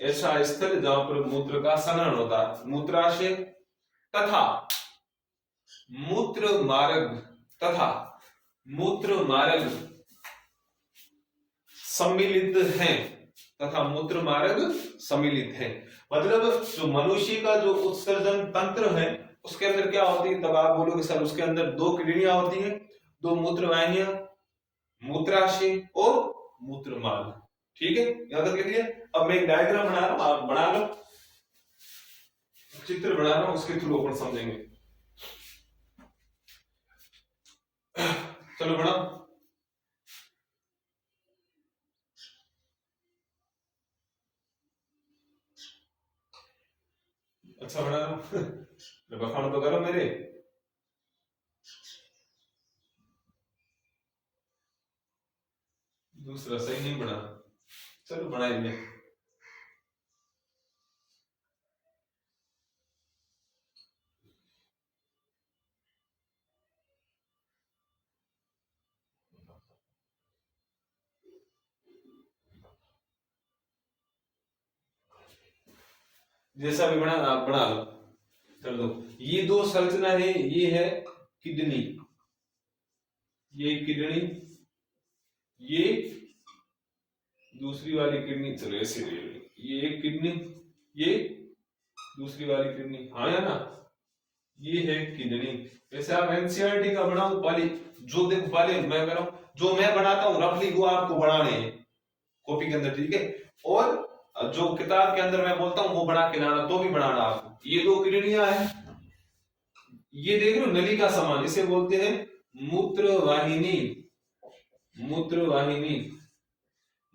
ऐसा स्थल जहां पर मूत्र का संग्रहण होता है, मूत्राशय तथा मूत्र मार्ग, तथा मूत्र मार्ग सम्मिलित हैं, तथा मूत्र मार्ग सम्मिलित है। मतलब जो मनुष्य का जो उत्सर्जन तंत्र है उसके अंदर क्या होती है, तब आप बोलोगे सर उसके अंदर दो किडनियां होती है, दो मूत्र वाहिनियां, मूत्राशय और मूत्र मार्ग। ठीक है, यहां तक लिख लिया। अब मैं एक डायग्राम बना रहा हूं, आप बना लो, चित्र बना रहा हूं, उसके थ्रू अपन समझेंगे। चलो बनाओ। अच्छा बना रहा हूं बखान तो करो मेरे। दूसरा सही नहीं बना, चलो बनाइए। जैसा भी बना आप बना लो। चलो ये दो संरचना है, ये है किडनी, ये किडनी, ये दूसरी वाली किडनी। चलो ऐसे ये एक किडनी, ये दूसरी वाली किडनी, हाँ या ना, ये है किडनी। वैसे आप एनसीईआरटी का बनाओ पहले, जो देखो पहले मैं कह रहा हूं, जो मैं बनाता हूं रफली वो आपको बनाने हैं कॉपी के अंदर, ठीक है। और जो किताब के अंदर मैं बोलता हूं वो बना के लाना, तो भी बनाना आपको। ये दो किडनियां हैं, ये देख रहे हो नलिका समान, इसे बोलते हैं मूत्र वाहिनी। मूत्र वाहिनी,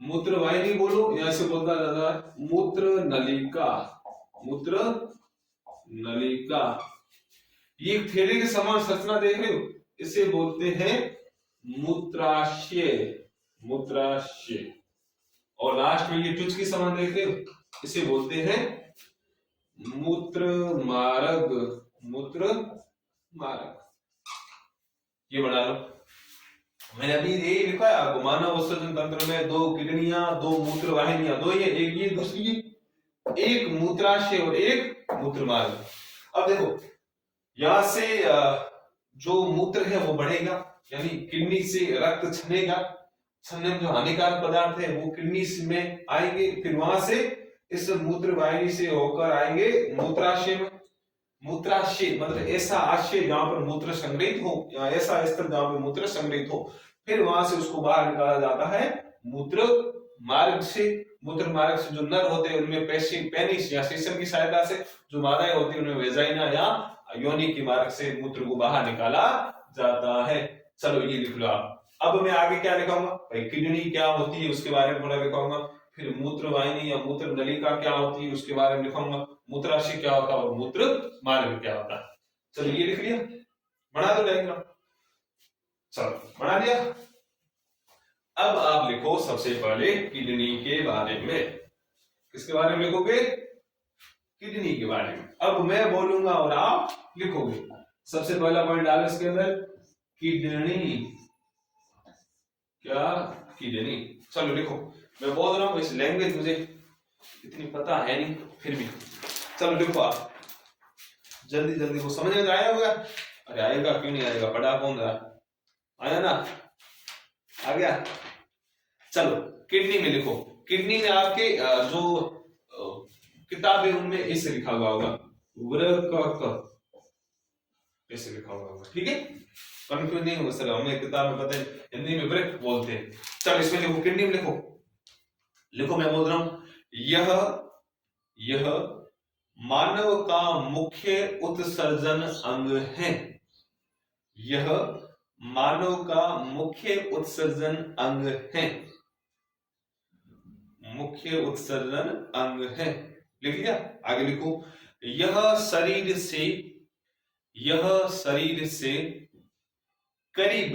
मूत्र वाहिनी बोलो, यहां से बोलता जाता है मूत्र नलिका, मूत्र नलिका। ये थैले के समान संरचना देख रहे हो, इसे बोलते हैं मूत्राशय, मूत्राशय। और लास्ट में ये टुचकी समान देख रहे हो, इसे बोलते हैं मूत्र मार्ग, मूत्र मार्ग। ये बना लो, मैंने अभी यही लिखा है आपको। मानव उत्सर्जन तंत्र में दो किडनियां, दो मूत्र वाहिनियां, दो ये, एक ये दूसरी ये, एक मूत्राशय और एक मूत्र मार्ग। अब देखो यहां से जो मूत्र है वो बढ़ेगा, यानी किडनी से रक्त छनेगा, छनने में जो हानिकारक पदार्थ है वो किडनी में आएंगे, फिर वहां से इस मूत्र वाहिनी से होकर आएंगे मूत्राशय में। मूत्राशय मतलब ऐसा आशय जहां पर मूत्र संग्रहित हो, या ऐसा स्थल जहां पर मूत्र संग्रहित हो, फिर वहां से उसको बाहर निकाला जाता है मूत्र मार्ग से। मूत्र मार्ग से जो नर होते हैं उनमें पेनिस या सेशन की सहायता से, जो मादाएं होती है उनमें वेजाइना या योनि के मार्ग से मूत्र को बाहर निकाला जाता है। चलो ये लिख लो आप। अब मैं आगे क्या लिखाऊंगा भाई, किडनी क्या होती है उसके बारे में थोड़ा लिखाऊंगा, फिर मूत्र वाहिनी या मूत्र नलिका क्या होती है उसके बारे में लिखाऊंगा, मूत्राशय क्या होता है और मूत्र मार्ग क्या होता है। चलो ये लिख लिया, बना दो डायग्राम। चलो बना दिया। अब आप लिखो सबसे पहले किडनी के बारे में। किसके बारे में लिखोगे, किडनी के बारे में। अब मैं बोलूंगा और आप लिखोगे। सबसे पहला पॉइंट डालो इसके अंदर, किडनी, क्या किडनी। चलो लिखो, मैं बोल रहा हूं, इस लैंग्वेज मुझे इतनी पता है नहीं फिर भी। चलो लिखो आप जल्दी जल्दी, वो समझ में आया होगा। अरे आएगा क्यों नहीं आएगा, पढ़ा कौन रहा, आया ना, आ गया। चलो किडनी में लिखो। किडनी में आपके जो किताब है उनमें ऐसे लिखा हुआ होगा, वृक्क ऐसे लिखा हुआ होगा, ठीक है। कंफ्यूज नहीं होगा सर, हमें किताब में पता है हिंदी में वृक्क बोलते हैं। चलो इसमें लिखो, किडनी में लिखो। लिखो मैं बोल रहा हूं, यह मानव का मुख्य उत्सर्जन अंग है। यह मानव का मुख्य उत्सर्जन अंग है, मुख्य उत्सर्जन अंग है। लिख लिया, आगे लिखो। यह शरीर से करीब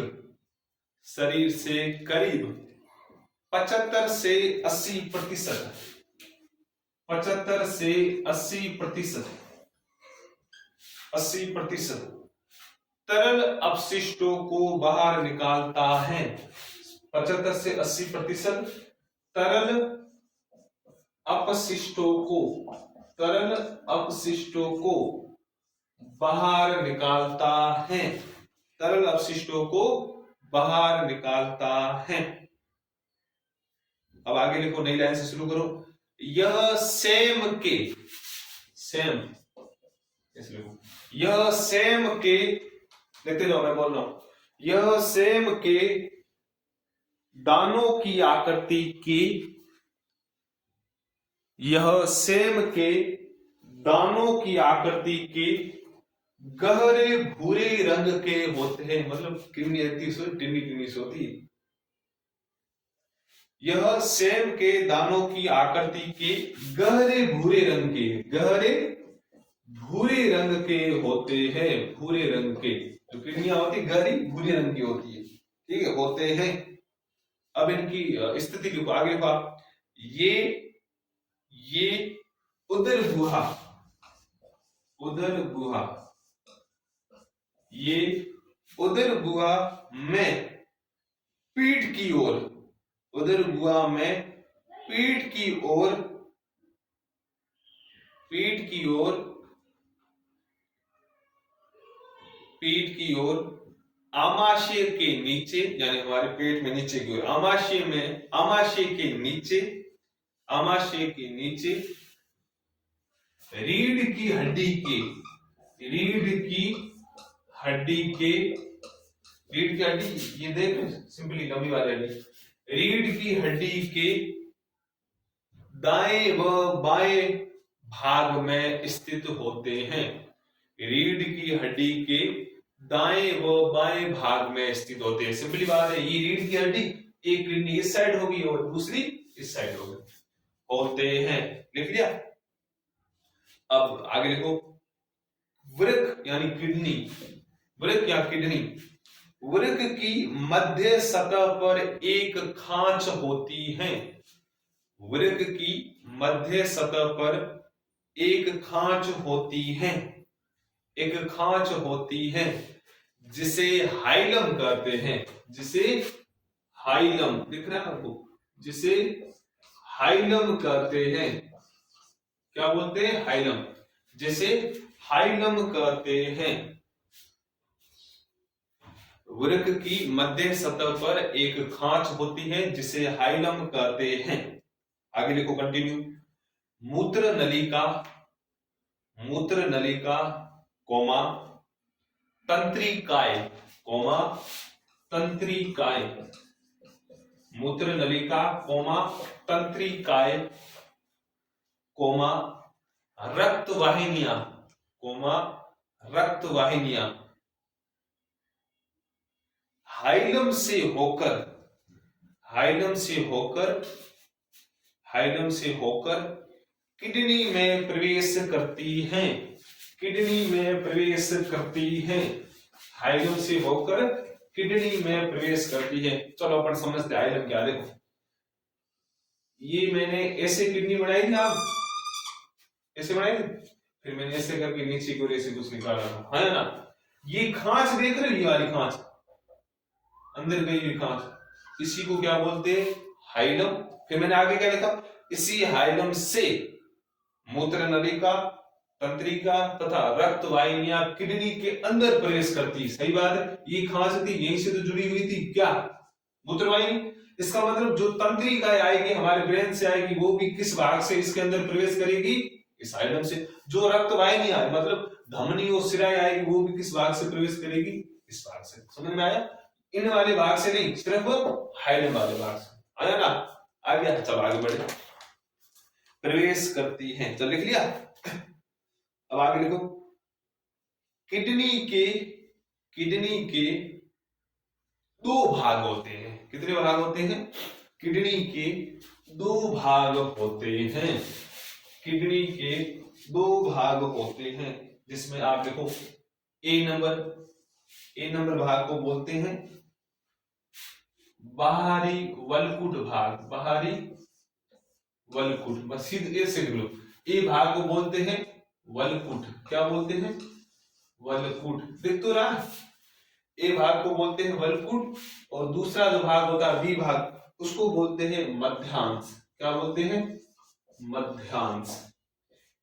75 से 80%, 75 से 80% तरल अपशिष्टों को बाहर निकालता है। 75 से 80% तरल अपशिष्टों को बाहर निकालता है, तरल अपशिष्टों को बाहर निकालता है। अब आगे लिखो, नई लाइन से शुरू करो। यह सेम के, सेम ऐसे लिखो, यह सेम के, देखते जाओ मैं बोल रहा हूं, यह सेम के दानों की आकृति की, यह सेम के दानों की आकृति के गहरे भूरे रंग के होते हैं, मतलब किडनी टिन्नी टिन्नी से होती है। यह सेम के दानों की आकृति के गहरे भूरे रंग के, गहरे भूरे रंग के होते हैं, भूरे रंग के, जो किडनियां होती है गहरी भूरे रंग की होती है, ठीक है, होते हैं। अब इनकी स्थिति लिखो, आगे का, ये उदर गुहा, उदर गुहा, ये उदर गुहा में पीठ की ओर, उदर गुहा में पीठ की ओर, पीठ की ओर, पीठ की ओर आमाशय के नीचे, यानी हमारे पेट में नीचे की ओर, आमाशय में, आमाशय के नीचे, आमाशय के नीचे रीढ़ की हड्डी के, रीढ़ की हड्डी के, रीढ़ की हड्डी, ये देख सिंपली लंबी वाली हड्डी, रीढ़ की हड्डी के दाएं व बाएं भाग में स्थित होते हैं, रीढ़ की हड्डी के दाएं व बाएं भाग में स्थित होते हैं। सिंपली बात है, ये रीढ़ की हड्डी, एक किडनी इस साइड होगी और दूसरी इस साइड होगी, होते हैं। लिख लिया। अब आगे लिखो, वृक्क यानी किडनी, वृक्क या किडनी, वृक्क की मध्य सतह पर एक खांच होती है, वृक्क की मध्य सतह पर एक खांच होती है, एक खांच होती है, जिसे हाइलम कहते हैं, जिसे हाइलम, दिख रहा है आपको, जिसे हाइलम कहते हैं। क्या बोलते हैं? हाइलम, जिसे हाइलम कहते हैं। वृक्क की मध्य सतह पर एक खांच होती है जिसे हाइलम कहते हैं। आगे लिखो, कंटिन्यू। मूत्र नलिका, मूत्र नलिका कोमा तंत्रिकाय, कोमा तंत्रिकाय, मूत्र नलिका कोमा तंत्रिकाय कोमा रक्त वाहिनियां, कोमा रक्त वाहिनियां हाइलम से होकर, हाइलम से होकर, हाइलम से होकर किडनी में प्रवेश करती हैं, किडनी में प्रवेश करती हैं, हाइलम से होकर किडनी में प्रवेश करती है। चलो अपन समझते हाइलम क्या। देखो, ये मैंने ऐसे किडनी बनाई थी, आप ऐसे बनाई थी, फिर मैंने ऐसे करके नीचे को ऐसे कुछ निकाला था, है ना। ये खांच देख रहे, ये वाली खांच, अंदर गई हुई खांच, इसी को क्या बोलते हैं? हाइलम। फिर मैंने आगे क्या लिखा? इसी हाइलम से मूत्र नलिका, तंत्रिका तथा रक्त वाहिनियां किडनी के अंदर प्रवेश करती। सही बात है, ये खांच थी, यहीं से तो जुड़ी हुई थी, क्या? मूत्र वाहिनी। इसका मतलब जो तंत्रिका आएगी हमारे ब्रेन से आएगी, वो भी किस भाग से इसके अंदर प्रवेश करेगी? इस हाइलम से। जो रक्त वाहिनी आए, मतलब धमनी और सिराएं आएगी, वो भी किस भाग से प्रवेश करेगी? इस भाग से। समझ में आया? इन वाले भाग से नहीं, सिर्फ हाइलम वाले भाग से। आया ना? आ गया? चलो आगे बढ़े। प्रवेश करती हैं, तो लिख लिया। अब आगे लिखो, किडनी के दो भाग होते हैं। कितने भाग होते हैं? किडनी के दो भाग होते हैं, किडनी के दो भाग होते हैं, जिसमें आप देखो ए नंबर भाग को बोलते हैं बाहरी वलकुट भाग, बाहरी वलकुट, बस सीधे ए से लिख लो। ए भाग को बोलते हैं वलकुट। क्या बोलते हैं? वलकुट। देख तो रहा, ए भाग को बोलते हैं वलकुट, और दूसरा जो भाग होता है बी भाग, उसको बोलते हैं मध्यांश। क्या बोलते हैं? मध्यांश।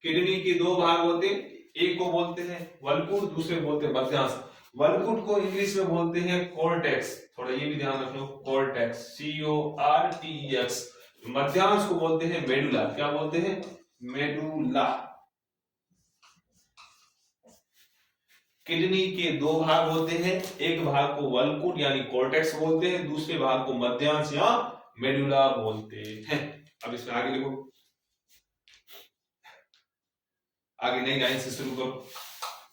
किडनी के दो भाग होते हैं, एक को बोलते हैं वलकुट, दूसरे बोलते हैं मध्यांश। वलकुट को इंग्लिश में बोलते हैं कॉर्टेक्स। थोड़ा ये भी ध्यान रख लो, कॉर्टेक्स, CORTEX। मध्यांश को बोलते हैं मेडुला। क्या बोलते हैं? मेडुला। किडनी के दो भाग होते हैं, एक भाग को वल्कुट यानी कॉर्टेक्स बोलते हैं, दूसरे भाग को मध्यांश या मेडुला बोलते हैं। अब इसमें आगे लिखो, आगे नई लाइन से शुरू करो।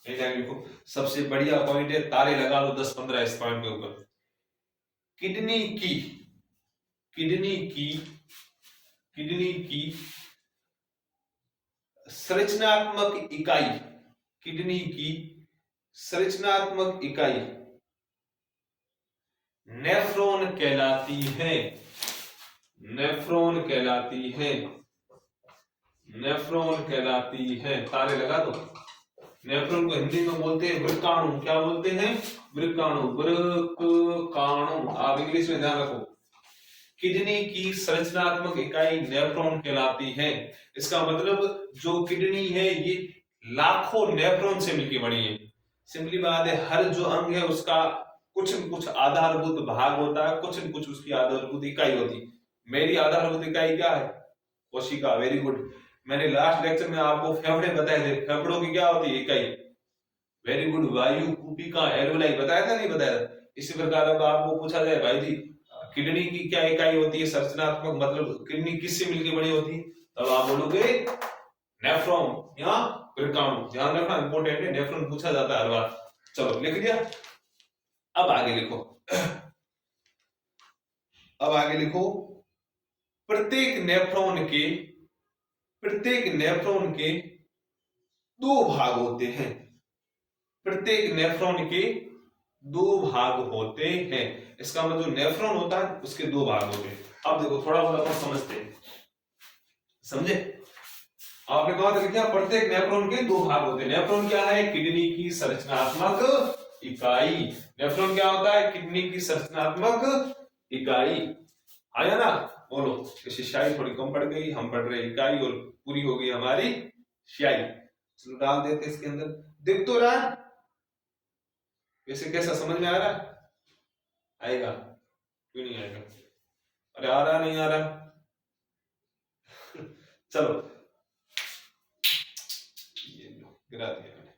नई लाइन लिखो, सबसे बढ़िया पॉइंट है, तारे लगा लो 10-15 इस पॉइंट के ऊपर। किडनी की संरचनात्मक इकाई, किडनी की संरचनात्मक इकाई नेफ्रॉन कहलाती है। नेफ्रॉन कहलाती है। नेफ्रॉन कहलाती है। तारे लगा दो। नेफ्रॉन को हिंदी में बोलते हैं वृक्काणु। क्या बोलते हैं? वृक्काणु। वृक्काणु। आप इंग्लिश में ध्यान रखो। किडनी की संरचनात्मक इकाई नेफ्रॉन कहलाती है। इसका मतलब जो किडनी है ये लाखों नेफ्रॉन से मिलकर बनी है। सिंपली बात है, हर जो अंग है उसका कुछ न कुछ आधारभूत भाग होता है, कुछ न कुछ उसकी आधारभूत इकाई होती है। मेरी आधारभूत इकाई क्या है? कोशिका। Very good. मैंने लास्ट लेक्चर में आपको फेफड़े बताए थे, फेफड़ों की क्या होती है इकाई? वेरी गुड, वायु कूपिका एल्वेलाई। बताया था नहीं बताया था? इसी प्रकार अब आपको पूछा जाए भाई जी किडनी की क्या इकाई होती है संरचनात्मक, मतलब किडनी किससे मिलकर बनी होती है, तब आप बोलोगे नेफ्रॉन या वृक्काणु। ध्यान रखना, इंपॉर्टेंट है, नेफ्रॉन पूछा जाता है हर बार। चलो लिख दिया। अब आगे लिखो, अब आगे लिखो, प्रत्येक नेफ्रॉन के दो भाग होते हैं। प्रत्येक नेफ्रॉन के दो भाग होते हैं। इसका मतलब जो नेफ्रॉन होता है उसके दो भाग होते हैं। अब देखो थोड़ा बहुत अपन समझते हैं, समझे? आपने कहा था क्या? प्रत्येक नेफ्रॉन के दो भाग होते हैं। नेफ्रॉन क्या है? किडनी की संरचनात्मक इकाई। नेफ्रॉन क्या होता है? किडनी की संरचनात्मक इकाई। आया ना? बोलो। जैसे स्याही थोड़ी कम पड़ गई, हम पढ़ रहे इकाई और पूरी हो गई हमारी स्याही। चलो डाल देते इसके अंदर। दिख तो रहा है वैसे? कैसा समझ में आ रहा है? आएगा? क्यों नहीं आएगा? अरे आ रहा नहीं आ रहा? चलो ये लो, गिरा दिया मैंने।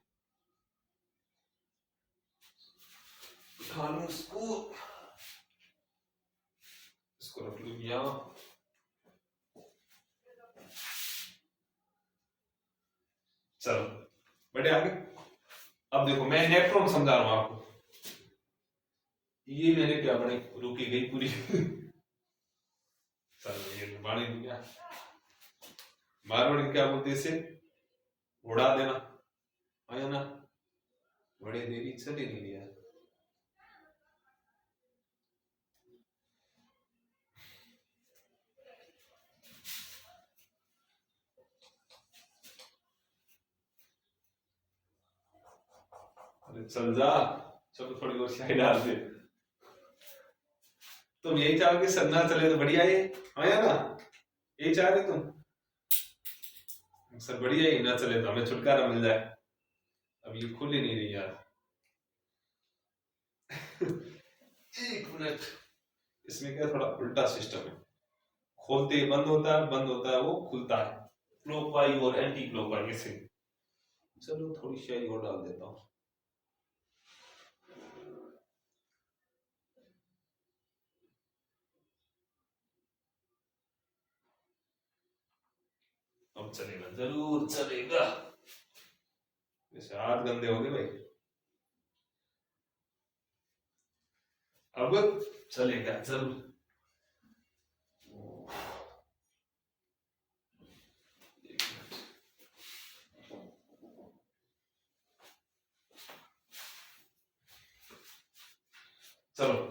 उठा लो इसको, इसको रख लो यहां। चलो बढ़े आगे। अब देखो मैं नेफ्रॉन समझा रहा हूं आपको। ये मैंने क्या बनी रुकी गई पूरी। चलो ये बाणी दिया। मारवाड़ी क्या बोलते इसे? उड़ा देना। आया ना? बड़े देरी चली नहीं दिया। अरे चल जा। चलो थोड़ी और स्याही डाल दे। तुम यही चाहोगे सर ना चले तो बढ़िया है? आया ना? यही चाह रहे तुम? सर बढ़िया ही ना चले तो हमें छुटकारा मिल जाए। अब ये खुल ही नहीं रही यार। एक मिनट। इसमें क्या थोड़ा उल्टा सिस्टम है, खोलते ही बंद होता है, बंद होता है वो खुलता है, क्लॉकवाइज और एंटी क्लॉकवाइज से। चलो थोड़ी स्याही और डाल देता हूं। अब चलेगा, जरूर चलेगा। जैसे हाथ गंदे हो गए भाई, अब चलेगा जरूर। चलो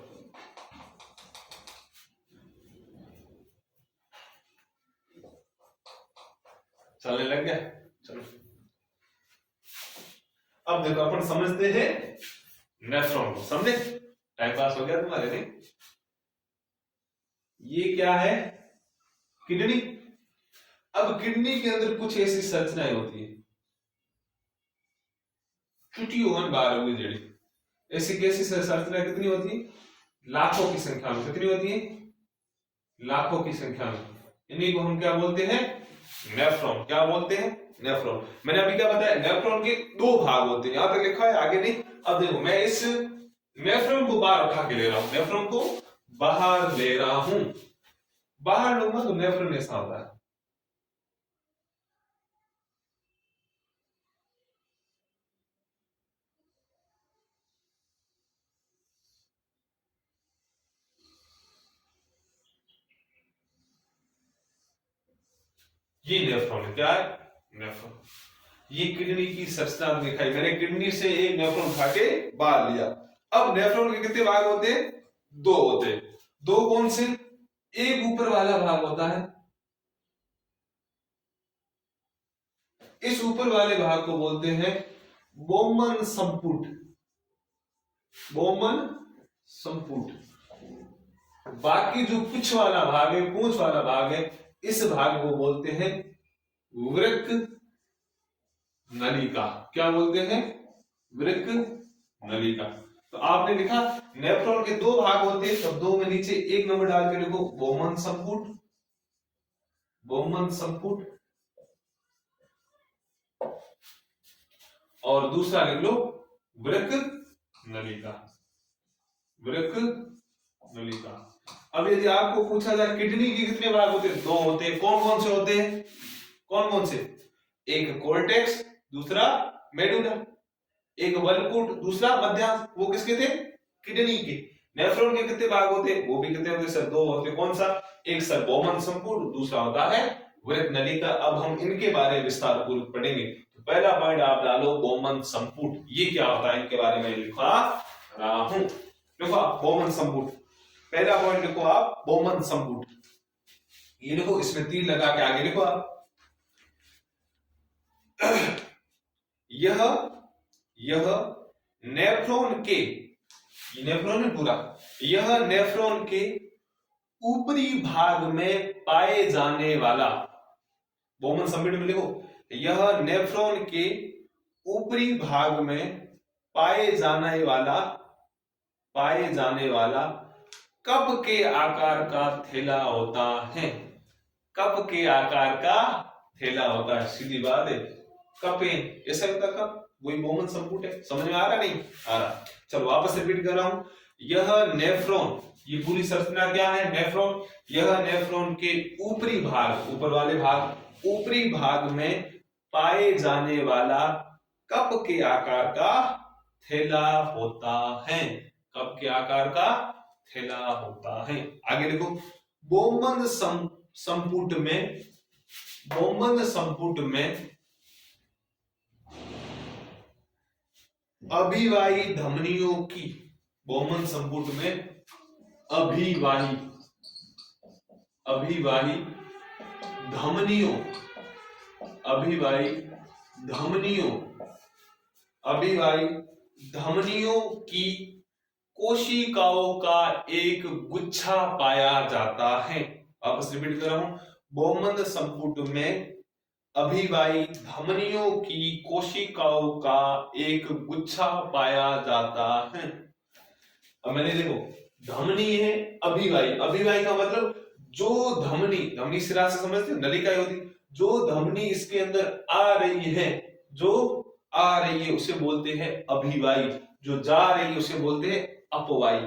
चलने लग गया। चलो अब देखो अपन समझते हैं नेफ्रॉन को। समझे? टाइम पास हो गया तुम्हारे? नहीं, ये क्या है? किडनी। अब किडनी के अंदर कुछ ऐसी संरचनाएं होती है, छुट्टी होगन बाहर होगी जेडी। ऐसी कैसी संरचना कितनी होती है? लाखों की संख्या में। कितनी होती है? लाखों की संख्या में। इन्हीं को हम क्या बोलते हैं, नेफ्रॉन। क्या बोलते हैं, नेफ्रॉन। मैंने अभी क्या बताया, नेफ्रॉन के दो भाग होते हैं, यहां तक लिखा है, आगे नहीं। अब देखो मैं इस नेफ्रॉन को बाहर उठा के ले रहा हूं, नेफ्रॉन को बाहर ले रहा हूं, बाहर लूंगा तो नेफ्रॉन ऐसा होता है। ये नेफ्रॉन है, क्या है, नेफ्रॉन। ये किडनी की संरचना दिखाई, मैंने किडनी से एक नेफ्रॉन उठा के बाहर लिया। अब नेफ्रॉन के कितने भाग होते हैं, दो होते हैं। दो कौन से, एक ऊपर वाला भाग होता है, इस ऊपर वाले भाग को बोलते हैं बोमन संपुट, बोमन संपुट। बाकी जो पूंछ वाला भाग है, पूंछ वाला भाग है, इस भाग को बोलते हैं वृक्क नलिका। क्या बोलते हैं, वृक्क नलिका। तो आपने लिखा नेफ्रॉन के दो भाग होते हैं, शब्दों में नीचे एक नंबर डाल के लिखो बोमन संपुट, बोमन संपुट, और दूसरा लिख लो वृक्क नलिका, वृक्क नलिका। अब यदि आपको पूछा जाए किडनी के कितने भाग होते हैं, दो होते हैं। कौन कौन से होते हैं, कौन कौन से, एक कोर्टेक्स, दूसरा मेडुला, एक वल्कुट, दूसरा मध्यांश। वो किसके थे, किडनी के। नेफ्रॉन के कितने भाग होते हैं, वो भी कितने होते हैं सर, दो होते हैं। कौन सा, एक सर बोमन संपुट, दूसरा होता है वृक्क नलिका। अब हम इनके बारे में विस्तार पूर्वक पढ़ेंगे। तो पहला पॉइंट आप डालो बोमन संपुट, ये क्या होता है, इनके बारे में लिखा रहा हूं। लिखो बोमन संपुट, पहला पॉइंट लिखो आप बोमन संपुट। ये लिखो, इसमें तीर लगा के आगे लिखो आप। यह नेफ्रॉन के, ये नेफ्रॉन है पूरा, यह नेफ्रॉन के ऊपरी भाग में पाए जाने वाला, बोमन संपुट में लिखो, यह नेफ्रॉन के ऊपरी भाग में पाए जाने वाला कप के आकार का थैला होता है। कप के आकार का थैला होता है, सीधी बात है। कप है, ऐसा होता है कप, वही बोमन संपुट है। समझ में आ रहा, नहीं आ रहा, चलो वापस रिपीट कर रहा हूं। यह नेफ्रॉन, ये पूरी संरचना क्या है, नेफ्रॉन। यह नेफ्रॉन के ऊपरी भाग, ऊपर वाले भाग, ऊपरी भाग में पाए जाने वाला कप के आकार का थैला होता है। कप के आकार का थैला होता है। आगे देखो, बोमन संपुट में, बोमन संपुट में अभिवाही धमनियों की, बोमन संपुट में अभिवाही धमनियों, अभिवाही धमनियों की कोशिकाओं का एक गुच्छा पाया जाता है। वापस रिपीट कर रहा हूं, बोमन संपुट में अभिवाही धमनियों की कोशिकाओं का एक गुच्छा पाया जाता है। अब मैंने देखो, धमनी है, अभिवाही, अभिवाही का मतलब जो धमनी, धमनी सिरा से समझते हो, नलिका होती, जो धमनी इसके अंदर आ रही है, जो आ रही है उसे बोलते हैं अभिवाही, जो जा रही है उसे बोलते हैं अपवाही।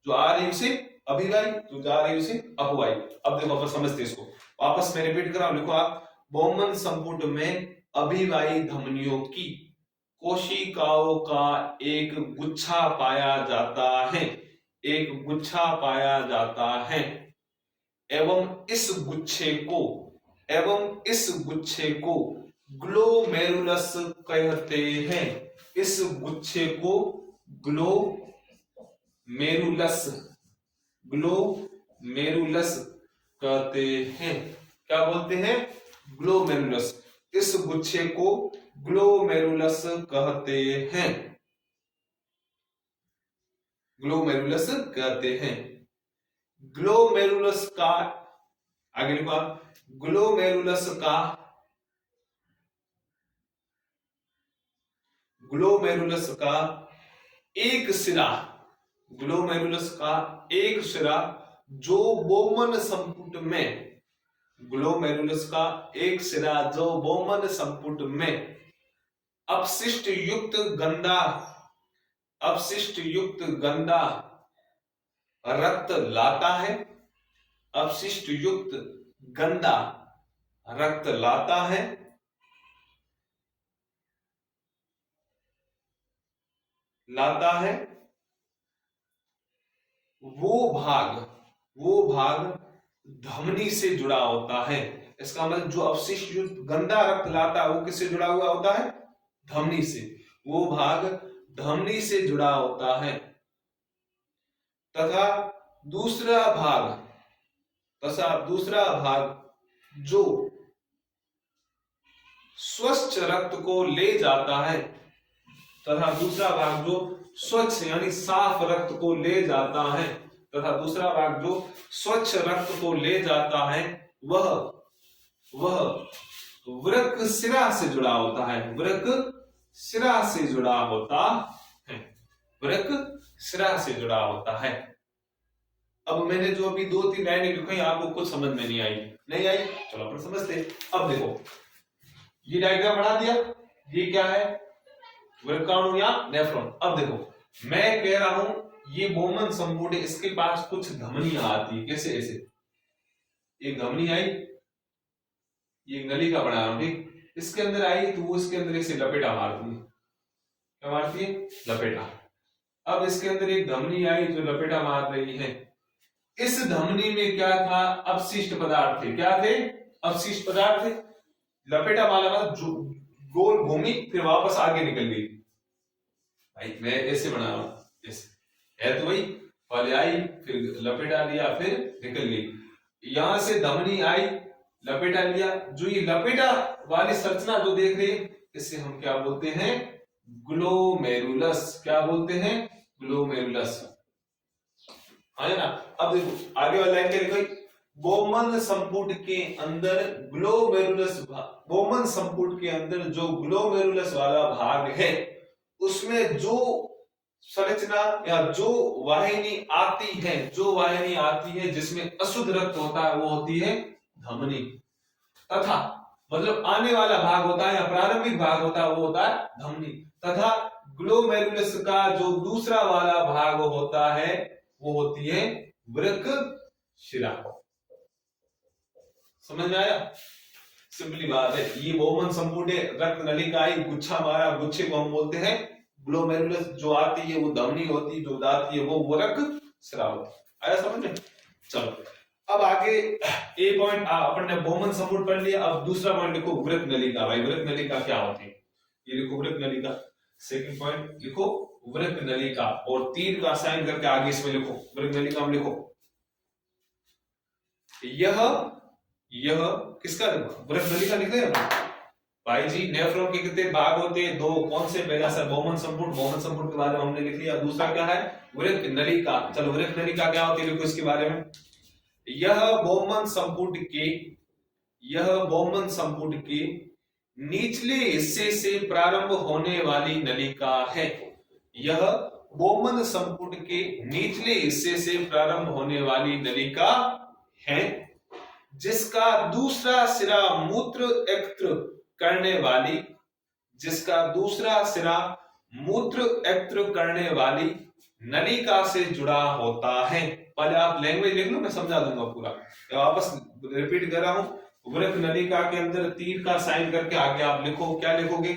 जो आ रही है उसे अभिवाही, जो जा रही है उसे अपवाही। अब देखो वापस समझते इसको, वापस मैं रिपीट कर रहा हूं, लिखो आप, बोमन संपुट में अभिवाही धमनियों की कोशिकाओं का एक गुच्छा पाया जाता है, एक गुच्छा पाया जाता है, एवं इस गुच्छे को ग्लोमेरुलस कहते हैं। इस गुच्छे को ग्लोमेरुलस कहते हैं। क्या बोलते हैं, ग्लोमेरुलस। इस गुच्छे को ग्लोमेरुलस कहते हैं, ग्लोमेरुलस कहते हैं। ग्लोमेरुलस का, आगे लिखो, ग्लोमेरुलस का एक सिरा, ग्लोमेरुलस का एक सिरा जो बोमन संपुट में ग्लोमेरुलस का एक सिरा जो बोमन संपुट में अपशिष्ट युक्त गंदा रक्त लाता है, अपशिष्ट युक्त गंदा रक्त लाता है, वो भाग धमनी से जुड़ा होता है। इसका मतलब जो अपशिष्ट युक्त गंदा रक्त लाता है वो किससे जुड़ा हुआ होता है? धमनी से। वो भाग धमनी से जुड़ा होता है तथा दूसरा भाग जो स्वच्छ रक्त को ले जाता है तथा दूसरा भाग जो स्वच्छ यानी साफ रक्त को ले जाता है तथा दूसरा भाग जो स्वच्छ रक्त को ले जाता है वह वृक्क शिरा से जुड़ा होता है। वृक्क शिरा से जुड़ा होता है। वृक्क शिरा से जुड़ा होता है। अब मैंने जो अभी 2-3 लाइनें लिखी आपको कुछ समझ में नहीं आई? चलो अपन समझते। अब देखो ये डायग्राम बना दिया, ये क्या है? वृक्काणु या नेफ्रॉन। अब देखो मैं कह रहा हूं ये बोमन संपुट है, इसके पास कुछ धमनियां आती है। कैसे? ऐसे एक धमनी आई, ये नलिका बना रहा हूं, ठीक? इसके अंदर आई तो वो इसके अंदर इसे लपेटा मारती है। क्या मारती है? लपेटा। अब इसके अंदर एक धमनी आई जो लपेटा मार रही है। इस धमनी में क्या था? अपशिष्ट पदार्थ थे। क्या थे? अपशिष्ट पदार्थ थे। लपेटा मारा गोल घूमी फिर वापस आगे निकल गई। भाई मैं ऐसे बना रहा हूं, ऐसे है तो वही पहले आई फिर लपेटा लिया फिर निकल गई। यहां से धमनी आई लपेटा लिया। जो ये लपेटा वाली संरचना जो देख रहे हैं इसे हम क्या बोलते हैं? ग्लोमेरुलस। क्या बोलते हैं? ग्लोमेरुलस, है ना? अब देखो आगे वाला लाइन क्या लिखो? बोमन संपुट के अंदर बोमन संपुट के अंदर जो ग्लोमेरुलस वाला भाग है उसमें जो संरचना या जो वाहिनी आती है जिसमें अशुद्ध रक्त होता है वो होती है धमनी। तथा मतलब आने वाला भाग होता है या प्रारंभिक भाग होता है वो होता है धमनी। तथा ग्लोमेरुलस का जो दूसरा वाला भाग होता है वो होती है वृक्क शिरा। समझ में आया? सिंपली बात है। ये बोमन संपुट है, रक्त नलिका आई, गुच्छा मारा, गुच्छे को हम बोलते हैं ग्लोमेरुलस। जो आती है वो धमनी होती है, जो जाती है वो वृक्क शिरा होती है। आया समझ में? चलो अब आगे ए पॉइंट अपन ने बोमन संपुट पढ़ लिया। अब दूसरा पॉइंट लिखो वृक्क नलिका। भाई वृक्क नलिका क्या होती है ये लिखो। वृक्क नलिका सेकंड पॉइंट लिखो वृक्क नलिका और तीर का साइन करके आगे इसमें लिखो वृक्क नलिका में लिखो। यह किसका वृक्क नलिका लिख रहे हैं भाई जी? नेफ्रॉन के कितने भाग होते हैं? 2। कौन से? पहला सर बोमन संपुट के बारे में हमने लिख लिया। दूसरा क्या है? वृक्क नलिका। चलो वृक्क नलिका क्या होती है लिखो इसके बारे में। यह बोमन संपुट के निचले हिस्से से प्रारंभ होने वाली नलिका है। यह बोमन संपुट के निचले हिस्से से प्रारंभ होने वाली नलिका है जिसका दूसरा सिरा मूत्र एकत्र करने वाली नलिका से जुड़ा होता है। पहले आप लैंग्वेज लिख लो, मैं समझा दूंगा पूरा। वापस रिपीट कर रहा हूं। वृक्क नलिका के अंदर तीर का साइन करके आगे आप लिखो। क्या लिखोगे?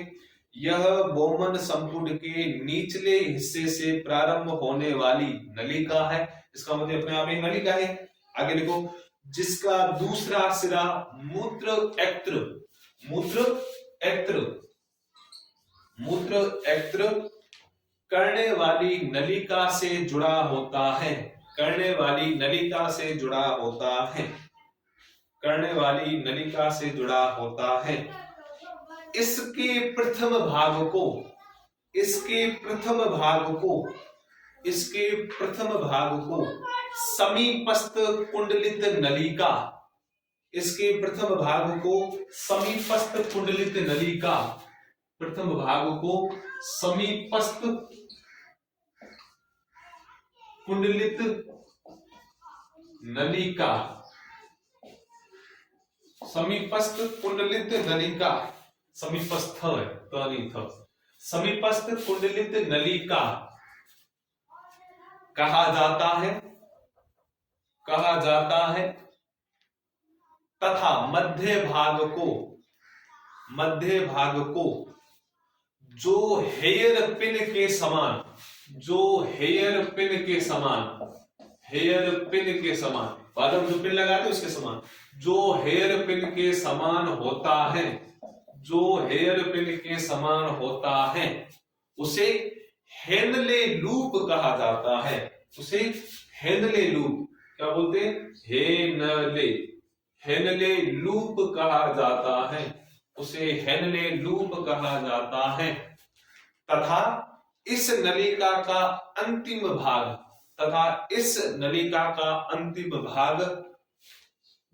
यह बोमन संपुट के निचले हिस्से से प्रारंभ होने वाली नलिका है। इसका मतलब अपने आप एक नलिका है। आगे लिखो जिसका दूसरा सिरा मूत्र एकत्र करने वाली नलिका से जुड़ा होता है। करने वाली नलिका से जुड़ा होता है। इसके प्रथम भाग को समीपस्थ कुंडलित नलिका। समीपस्थ कुंडलित नलिका, समीपस्थ है तो नहीं था, समीपस्थ कुंडलित नलिका कहा जाता है तथा मध्य भाग को जो हेयर पिन के समान, बालों में जो पिन लगाते हैं उसके समान, जो हेयर पिन के समान होता है, उसे हेनले लूप कहा जाता है। उसे हेनले लूप क्या बोलते हैं? हेनले लूप कहा जाता है, उसे हेनले लूप कहा जाता है। तथा इस नलिका का अंतिम भाग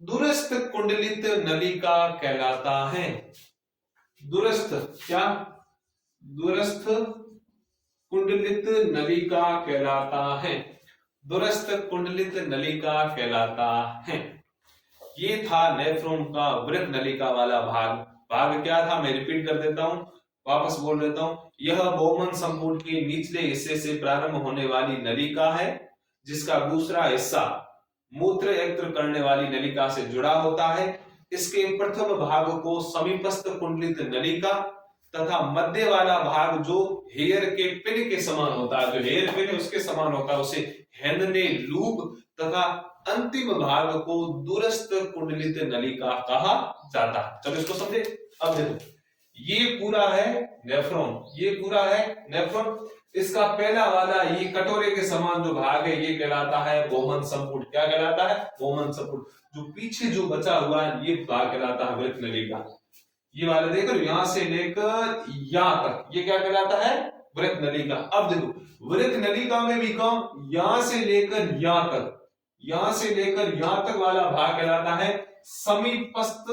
दूरस्थ कुंडलित नलिका कहलाता है। दूरस्थ कुंडलित नलिका कहलाता है। ये था नेफ्रॉन का वृक्क नलिका वाला भाग क्या था, मैं रिपीट कर देता हूं, वापस बोल देता हूं। यह बोमन संपुट के निचले हिस्से से प्रारंभ होने वाली नलिका है, जिसका दूसरा हिस्सा मूत्र एकत्र करने वाली नलिका से जुड़ा होता है। इसके प्रथम भाग को समीपस्थ कुंडलित नलिका तथा मध्य वाला भाग जो हेयर के पिन के समान होता है, जो हेयर पिन उसके समान होता है, उसे हेनले लूप तथा अंतिम भाग को दूरस्थ कुंडलित नलिका कहा जाता है। चलो इसको समझे। अब देखो, ये पूरा है नेफ्रॉन, इसका पहला वाला ये कटोरे के समान जो भाग है ये कहलाता है बोमन संपुट। क्या कहलाता है? बोमन संपुट। जो पीछे जो बचा हुआ है ये भाग कहलाता है वृक्क नलिका। ये वाला देखो, यहां से लेकर यहां तक ये क्या कहलाता है? वृक्क नलिका। अब देखो, वृक्क नलिका में भी कम, यहां से लेकर यहां तक वाला भाग कहलाता है समीपस्थ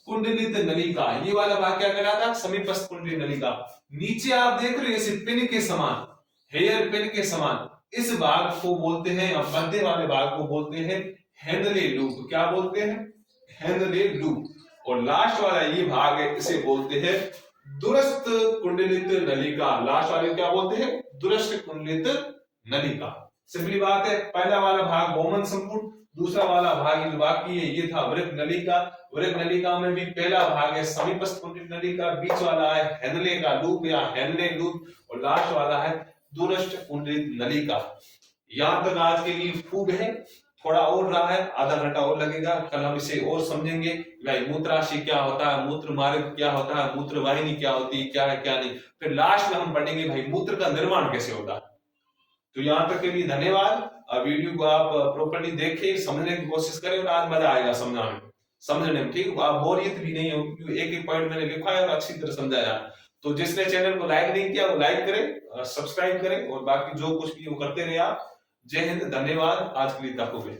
कुंडलित नलिका। ये वाला भाग क्या कहलाता है? समीपस्थ कुंडलित नलिका। नीचे आप देख रहे हो पिन के समान, हेयर पिन के समान, इस भाग को बोलते हैं, मध्य वाले भाग को बोलते हैं हेनले लूप। क्या बोलते हैं? Henle loop. और लास्ट वाला ये भाग है, इसे बोलते हैं दूरस्थ कुंडलित नलिका। लास्ट वाले क्या बोलते हैं? दूरस्थ कुंडलित नलिका। सिंपली बात है, पहला वाला भाग बोमन संपुट, दूसरा वाला भाग जो बाकी है ये था वृक्क नलिका। वृक्क नलिका में भी पहला भाग है समीपस्थ कुंडलित नलिका, बीच वाला है हेनले का लूप या हेनले लूप, और लास्ट वाला है दूरस्थ कुंडलित नलिका। यहां तक आज के लिए खूब है, थोड़ा और रहा है, आधा घंटा और लगेगा। कल हम इसे और समझेंगे, भाई मूत्राशय क्या होता है, मूत्र मार्ग क्या होता है, मूत्र वाहिनी क्या होती है, क्या है क्या नहीं। फिर लास्ट में हम पढ़ेंगे भाई मूत्र का निर्माण कैसे होता है। तो यहां तक के लिए धन्यवाद। वीडियो को आप प्रॉपर्ली देखें, समझने की कोशिश करें, और आज मजा आएगा समझने में। ठीक, आप बोरियत भी नहीं हो, एक एक पॉइंट मैंने लिखा है और अच्छी तरह समझाया। तो जिसने चैनल को लाइक नहीं किया वो लाइक करें, सब्सक्राइब करें, और बाकी जो कुछ भी वो करते रहे आप। जय हिंद, धन्यवाद। आज के लिए तक हो गए।